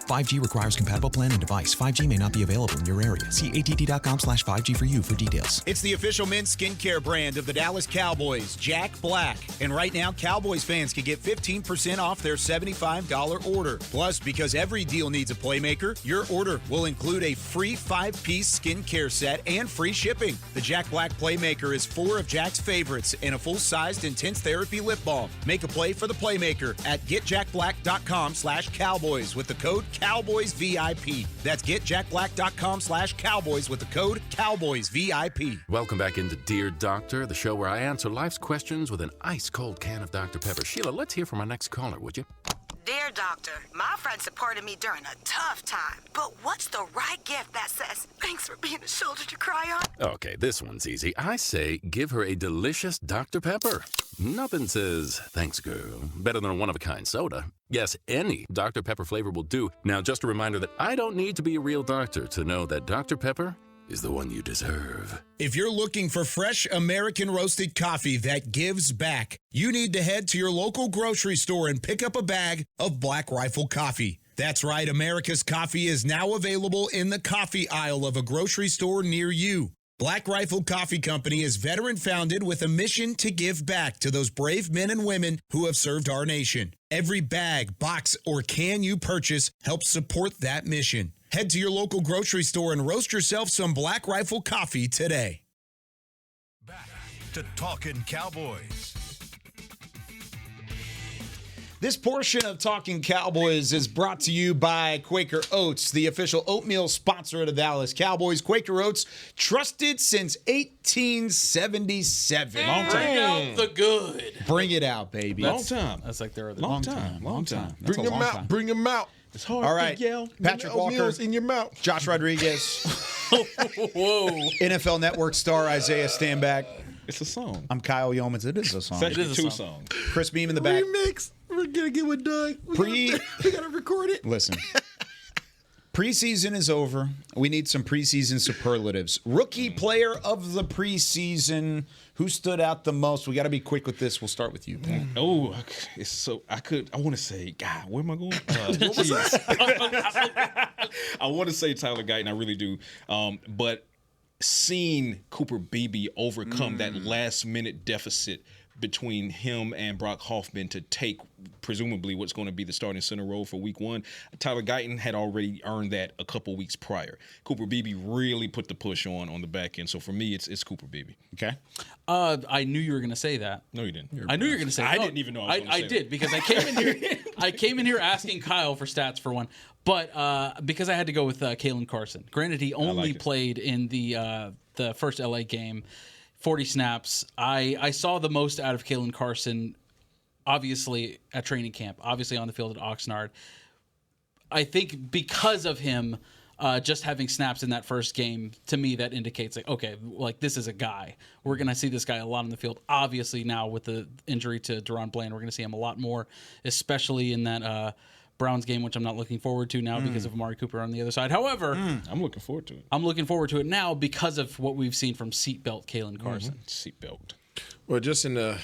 5G requires compatible plan and device. 5G may not be available in your area. See att.com/5G for you for details. It's the official men's skincare brand of the Dallas Cowboys, Jack Black. And right now, Cowboys fans can get 15% off their $75 order. Plus, because every deal needs a playmaker, your order will include a free 5-piece skincare set and free shipping. The Jack Black Playmaker is 4 of Jack's favorites and a full-sized intense therapy lip balm. Make a play for the playmaker at getjackblack.com/Cowboys with the code CowboysVIP. That's getjackblack.com/Cowboys with the code CowboysVIP. Welcome back into Dear Doctor, the show where I answer life's questions with an ice-cold can of Dr. Pepper. Sheila, let's hear from our next caller, would you? Dear doctor, my friend supported me during a tough time. But what's the right gift that says, thanks for being a shoulder to cry on? Okay, this one's easy. I say give her a delicious Dr. Pepper. Nothing says, thanks, girl, better than a one-of-a-kind soda. Yes, any Dr. Pepper flavor will do. Now, just a reminder that I don't need to be a real doctor to know that Dr. Pepper is the one you deserve. If you're looking for fresh American roasted coffee that gives back, you need to head to your local grocery store and pick up a bag of Black Rifle coffee. That's right, America's Coffee is now available in the coffee aisle of a grocery store near you. Black Rifle Coffee Company is veteran-founded with a mission to give back to those brave men and women who have served our nation. Every bag, box, or can you purchase helps support that mission. Head to your local grocery store and roast yourself some Black Rifle coffee today. Back to Talkin' Cowboys. This portion of Talkin' Cowboys is brought to you by Quaker Oats, the official oatmeal sponsor of the Dallas Cowboys. Quaker Oats, trusted since 1877. Long time. Bring out the good. Bring it out, baby. Long time. That's like their other Long time. Bring them out. Bring them out. It's hard All right. to yell. Patrik Walker in your mouth. Josh Rodriguez. Whoa. NFL Network star Isaiah Stanback. It's a song. I'm Kyle Yeomans. It is a song. It's actually two songs. Chris Beam in the back. Remix. We're gonna get with Doug. We gotta record it. Listen. Preseason is over. We need some preseason superlatives. Rookie player of the preseason. Who stood out the most? We got to be quick with this. We'll start with you, Pat. Oh, it's so I want to say, God, where am I going? What was that? I want to say Tyler Guyton. I really do. But seeing Cooper Beebe overcome that last minute deficit between him and Brock Hoffman to take presumably what's going to be the starting center role for week one. Tyler Guyton had already earned that a couple weeks prior. Cooper Beebe really put the push on the back end. So for me, it's Cooper Beebe. Okay. I knew you were going to say that. No, you didn't. I knew you were going to say that. I didn't even know I was going to say I did because I came in here. I came in here asking Kyle for stats for one, but because I had to go with Kalen Carson. Granted, he only played in the first LA game. 40 snaps. I saw the most out of Kalen Carson, obviously at training camp, obviously on the field at Oxnard. I think because of him just having snaps in that first game, to me that indicates like, okay, like this is a guy. We're going to see this guy a lot on the field. Obviously now with the injury to Deron Bland, we're going to see him a lot more, especially in that Browns game, which I'm not looking forward to now because of Amari Cooper on the other side. However, I'm looking forward to it. I'm looking forward to it now because of what we've seen from seatbelt Kalen Carson. Seatbelt. Well, just in the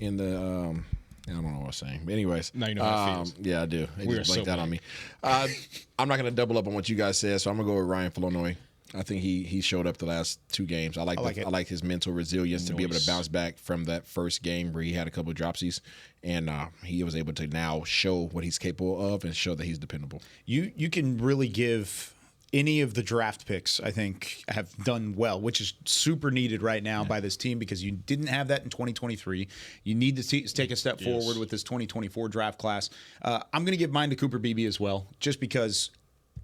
I don't know what I was saying. But anyways. Now you know how it feels. Yeah, I do. It just blanked out on me. mad. I'm not going to double up on what you guys said, so I'm going to go with Ryan Flournoy. I think he showed up the last two games. I like his mental resilience to be able to bounce back from that first game where he had a couple of dropsies, and he was able to now show what he's capable of and show that he's dependable. You can really give any of the draft picks, I think, have done well, which is super needed right now by this team because you didn't have that in 2023. You need to take a step forward with this 2024 draft class. I'm going to give mine to Cooper Beebe as well, just because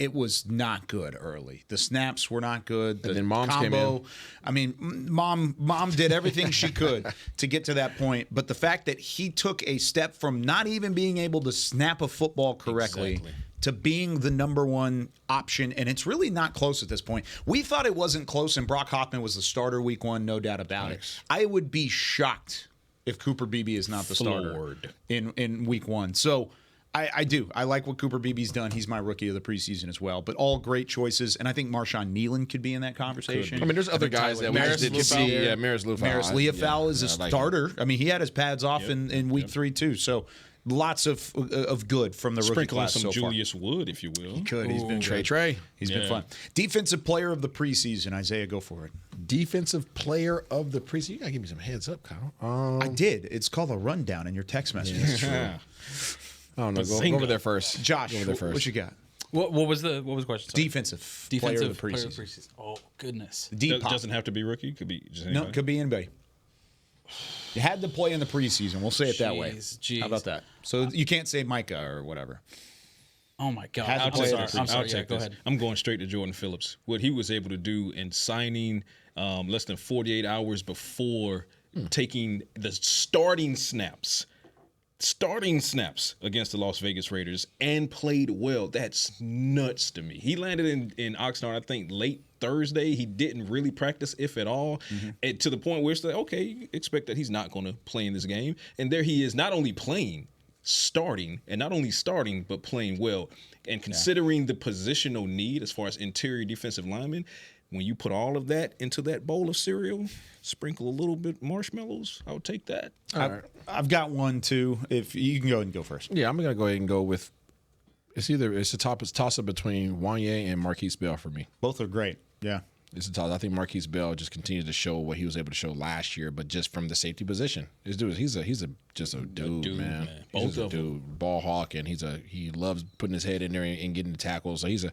it was not good early. The snaps were not good. And then Moms came in. I mean, mom did everything she could to get to that point. But the fact that he took a step from not even being able to snap a football correctly to being the number one option, and it's really not close at this point. We thought it wasn't close, and Brock Hoffman was the starter week one, no doubt about it. I would be shocked if Cooper Beebe is not the starter in week one. So I do. I like what Cooper Beebe's done. He's my rookie of the preseason as well. But all great choices. And I think Marshawn Nealon could be in that conversation. I mean, there's other guys that we just didn't see. Yeah, Maris Leofau is a starter. I mean, he had his pads off in week 3 too. So lots of good from the rookie class some so far. Julius Wood, if you will. He could. He's been Trey. He's been fun. Defensive player of the preseason. Isaiah, go for it. Defensive player of the preseason. You got to give me some heads up, Kyle. I did. It's called a rundown in your text message. Yeah. I don't know. Go over there first. Josh, go over there first. What you got? What was the question? Sorry. Defensive player of the preseason. Oh, goodness. Doesn't have to be rookie. Could be just anybody. No, could be anybody. You had to play in the preseason. We'll say it that way. How about that? So you can't say Micah or whatever. Oh, my God. I'm sorry. Yeah, go ahead. I'm going straight to Jordan Phillips. What he was able to do in signing less than 48 hours before taking the starting snaps starting snaps against the Las Vegas Raiders and played well. That's nuts to me. He landed in Oxnard, I think, late Thursday. He didn't really practice, if at all, and to the point where it's like, okay, you expect that he's not going to play in this game. And there he is, not only playing, starting, and not only starting, but playing well. And considering the positional need as far as interior defensive linemen, when you put all of that into that bowl of cereal, sprinkle a little bit marshmallows, I would take that. I've got one too. If you can go ahead and go first. Yeah, I'm gonna go ahead and go with. It's a toss up between Wanye and Marquise Bell for me. Both are great. Yeah. It's a toss. I think Marquise Bell just continues to show what he was able to show last year, but just from the safety position. This dude, he's just a dude, man. Both of them. Ball hawk, and he loves putting his head in there and getting the tackles. So he's a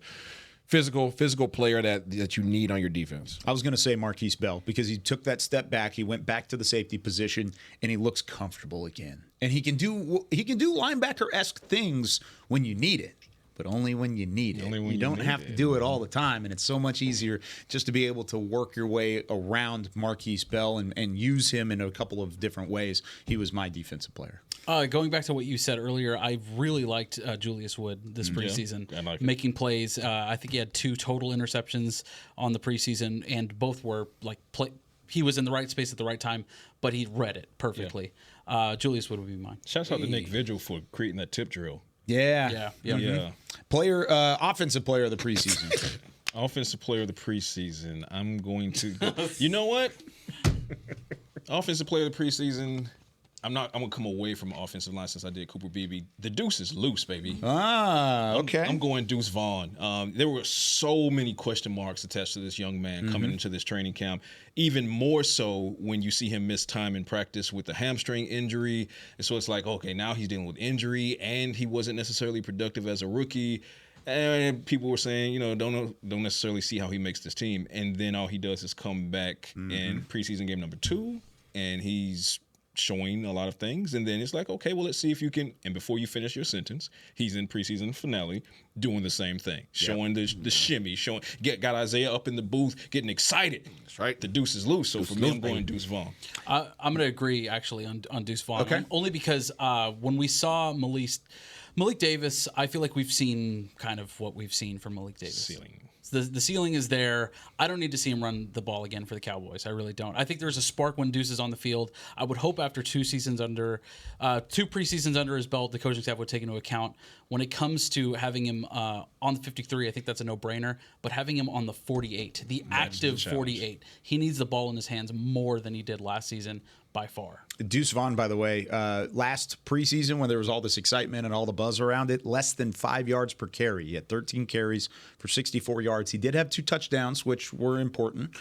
physical player that you need on your defense. I was going to say Marquise Bell because he took that step back. He went back to the safety position, and he looks comfortable again. And he can do linebacker-esque things when you need it, but only when you need it. You don't have to do it all the time, and it's so much easier just to be able to work your way around Marquise Bell and use him in a couple of different ways. He was my defensive player. Going back to what you said earlier, I really liked Julius Wood this preseason, making plays. I think he had 2 total interceptions on the preseason, and both were he was in the right space at the right time, but he read it perfectly. Julius Wood would be mine. Shouts out to Nick Vigil for creating that tip drill. Yeah. Offensive player of the preseason. Offensive player of the preseason. I'm going to. You know what? Offensive player of the preseason. I'm gonna come away from offensive line since I did Cooper Beebe. The deuce is loose, baby. Okay. I'm going Deuce Vaughn. There were so many question marks attached to this young man coming into this training camp. Even more so when you see him miss time in practice with the hamstring injury. And so it's like, okay, now he's dealing with injury, and he wasn't necessarily productive as a rookie. And people were saying, don't necessarily see how he makes this team. And then all he does is come back in preseason game number 2, and he's showing a lot of things, and then it's like, okay, well, let's see if you can. And before you finish your sentence, he's in preseason finale doing the same thing, showing the shimmy, got Isaiah up in the booth, getting excited. That's right. The deuce is loose. So for me, I'm going Deuce Vaughn. I'm going to agree actually on Deuce Vaughn. Okay. Only because when we saw Malik Davis, I feel like we've seen kind of what we've seen from Malik Davis. Ceiling. The ceiling is there. I don't need to see him run the ball again for the Cowboys. I really don't. I think there's a spark when Deuce is on the field. I would hope after 2 preseasons under his belt, the coaching staff would take into account when it comes to having him on the 53. I think that's a no-brainer. But having him on the 48, the active 48, he needs the ball in his hands more than he did last season by far. Deuce Vaughn, by the way, last preseason when there was all this excitement and all the buzz around it, less than 5 yards per carry. He had 13 carries for 64 yards. He did have 2 touchdowns, which were important.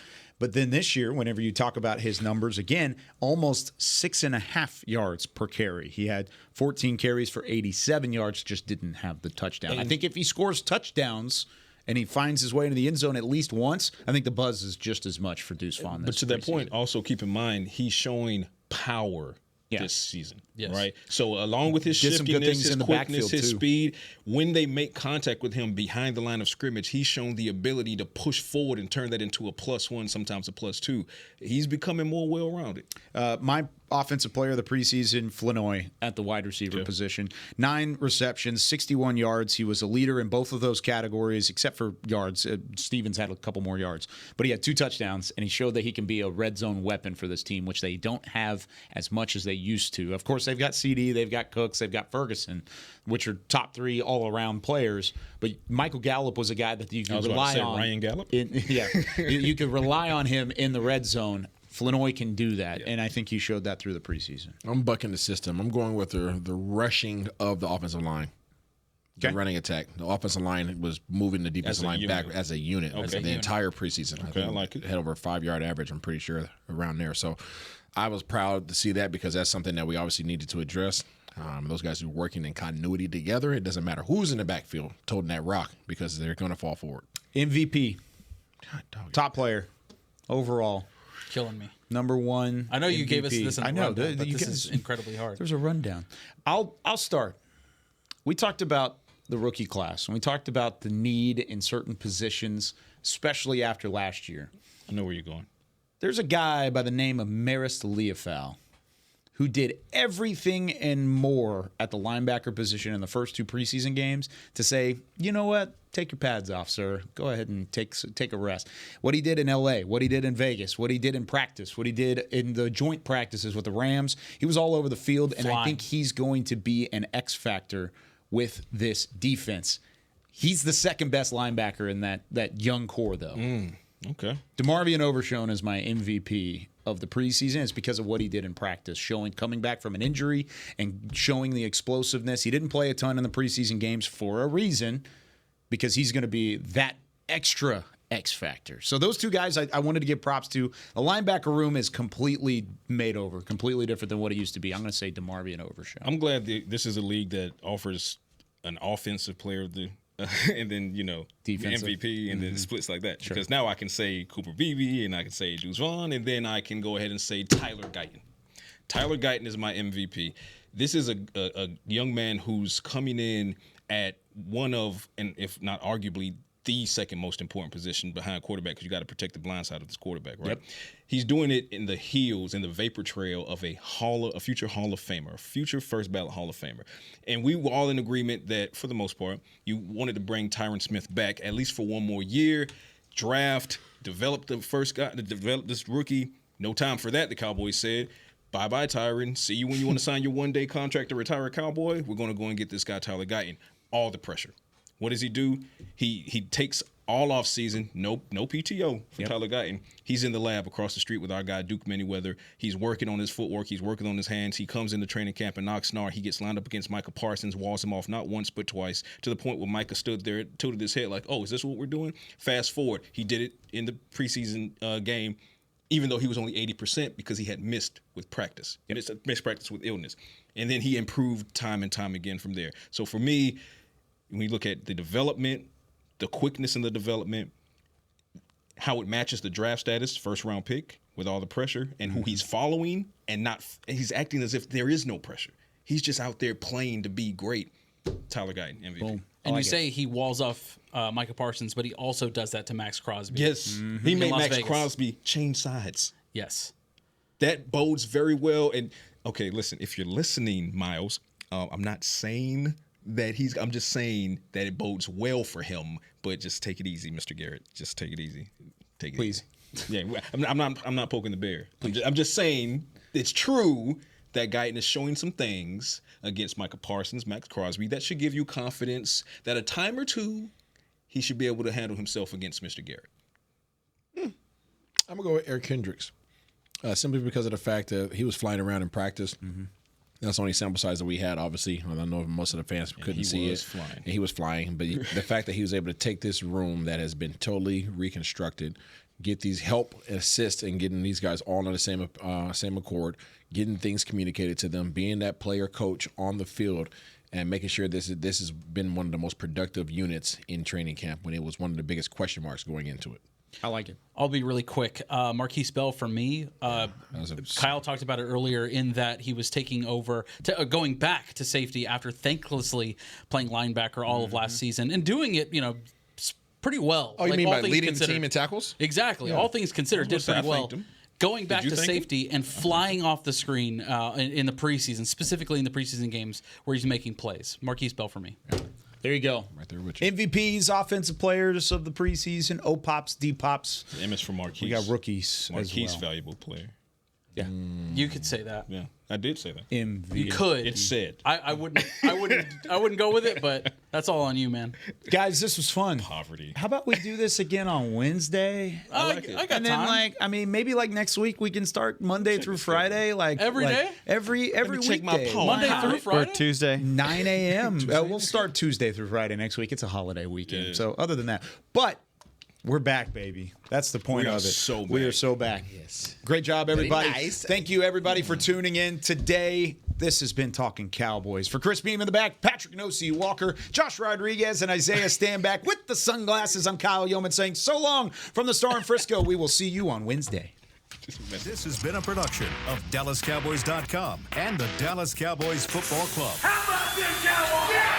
But then this year, whenever you talk about his numbers, again, almost 6.5 yards per carry. He had 14 carries for 87 yards, just didn't have the touchdown. I think if he scores touchdowns and he finds his way into the end zone at least once, I think the buzz is just as much for Deuce Vaughn. But to that point, also keep in mind, he's showing power this season, right? So along with his shiftiness, his quickness, his speed, when they make contact with him behind the line of scrimmage, he's shown the ability to push forward and turn that into a +1, sometimes a +2. He's becoming more well-rounded. My offensive player of the preseason, Flanoy, at the wide receiver position. 9 receptions, 61 yards. He was a leader in both of those categories, except for yards. Stevens had a couple more yards. But he had 2 touchdowns, and he showed that he can be a red zone weapon for this team, which they don't have as much as they used to. Of course, they've got CD, they've got Cooks, they've got Ferguson, which are top 3 all-around players. But Michael Gallup was a guy that you could rely on. Ryan Gallup? You could rely on him in the red zone. Flanoy can do that, and I think he showed that through the preseason. I'm bucking the system. I'm going with the rushing of the offensive line. The running attack. The offensive line was moving the defensive line back as a unit the entire preseason. Okay, I like it. Had over a 5-yard average, I'm pretty sure, around there. So I was proud to see that because that's something that we obviously needed to address. Those guys are working in continuity together. It doesn't matter who's in the backfield toting that rock because they're going to fall forward. MVP. Top player overall. Killing me. Number 1. I know you MVP. gave us this in I know. rundown, but this is incredibly hard. There's a rundown. I'll start. We talked about the rookie class, and we talked about the need in certain positions, especially after last year. I know where you're going. There's a guy by the name of Maris Leofau who did everything and more at the linebacker position in the first 2 preseason games to say, you know what? Take your pads off, sir. Go ahead and take a rest. What he did in L.A., what he did in Vegas, what he did in practice, what he did in the joint practices with the Rams. He was all over the field, and I think he's going to be an X factor with this defense. He's the second best linebacker in that young core, though. Okay. DeMarvion Overshown is my MVP of the preseason. It's because of what he did in practice, coming back from an injury and showing the explosiveness. He didn't play a ton in the preseason games for a reason, because he's going to be that extra X factor. So those 2 guys I wanted to give props to. The linebacker room is completely made over, completely different than what it used to be. I'm going to say DeMarvion Overshown. I'm glad this is a league that offers an offensive player of the and then, defensive MVP, and then splits like that. Sure. Because now I can say Cooper Beebe, and I can say Juice Vaughn, and then I can go ahead and say Tyler Guyton. Tyler Guyton is my MVP. This is a young man who's coming in at one of, and if not arguably, the second most important position behind quarterback, because you got to protect the blind side of this quarterback, right? Yep. He's doing it in the heels, in the vapor trail of a future Hall of Famer, a future first ballot Hall of Famer. And we were all in agreement that, for the most part, you wanted to bring Tyron Smith back at least for one more year, draft, develop the first guy, develop this rookie. No time for that, the Cowboys said. Bye-bye, Tyron. See you when you want to sign your one-day contract to retire a Cowboy. We're going to go and get this guy, Tyler Guyton. All the pressure. What does he do? He takes all off season, no PTO for Tyler Guyton. He's in the lab across the street with our guy Duke Manyweather. He's working on his footwork. He's working on his hands. He comes into training camp in Oxnard. He gets lined up against Micah Parsons, walls him off not once but twice, to the point where Micah stood there, tilted his head like, "Oh, is this what we're doing?" Fast forward, he did it in the preseason game, even though he was only 80% because he had missed with practice. Missed practice with illness, and then he improved time and time again from there. So for me, when you look at the development, the quickness in the development, how it matches the draft status, first round pick with all the pressure, and who he's following, and he's acting as if there is no pressure. He's just out there playing to be great. Tyler Guyton, MVP. Boom. And you say he walls off Micah Parsons, but he also does that to Max Crosby. Yes. He made Max Crosby change sides. Yes. That bodes very well. And, okay, listen, if you're listening, Miles, I'm not saying that I'm just saying that it bodes well for him, but just take it easy, Mr. Garrett. Just take it easy. Please. Yeah, I'm not poking the bear. I'm just saying it's true that Guyton is showing some things against Micah Parsons, Max Crosby, that should give you confidence that a time or two he should be able to handle himself against Mr. Garrett. I'm going to go with Eric Hendricks, simply because of the fact that he was flying around in practice. That's the only sample size that we had, obviously. I know most of the fans couldn't see it. And he was flying. But the fact that he was able to take this room that has been totally reconstructed, get these help, assist, and getting these guys all on the same accord, getting things communicated to them, being that player coach on the field, and making sure this has been one of the most productive units in training camp when it was one of the biggest question marks going into it. I like it. I'll be really quick. Marquise Bell for me. Kyle talked about it earlier in that he was taking over, going back to safety after thanklessly playing linebacker all of last season and doing it, pretty well. Oh, you mean by leading the team in tackles? Exactly. Yeah. All things considered, did pretty well. Going back to safety and flying off the screen in the preseason, specifically in the preseason games where he's making plays. Marquise Bell for me. Yeah. There you go. Right there with you. MVPs, offensive players of the preseason, O-Pops, D-Pops. The image for Marquise. We got rookies Marquise, as well. Valuable player. Yeah. You could say that. Yeah, I did say that. MVP. You could. It's said. I wouldn't go with it, but that's all on you, man. Guys, this was fun. Poverty. How about we do this again on Wednesday? I got and then time. maybe next week we can start Monday through Friday, every day, every week. Monday through Friday, or Tuesday, 9 a.m. We'll start Tuesday through Friday next week. It's a holiday weekend, so other than that, but. We're back, baby. That's the point of it. We are so back. Yes. Great job, everybody. Nice. Thank you, everybody, for tuning in today. This has been Talkin Cowboys. For Chris Beam in the back, Patrick Nosey Walker, Josh Rodriguez, and Isaiah Stanback with the sunglasses. I'm Kyle Yeoman saying so long from the Star in Frisco. We will see you on Wednesday. This has been a production of DallasCowboys.com and the Dallas Cowboys Football Club. How about this, Cowboys? Yeah!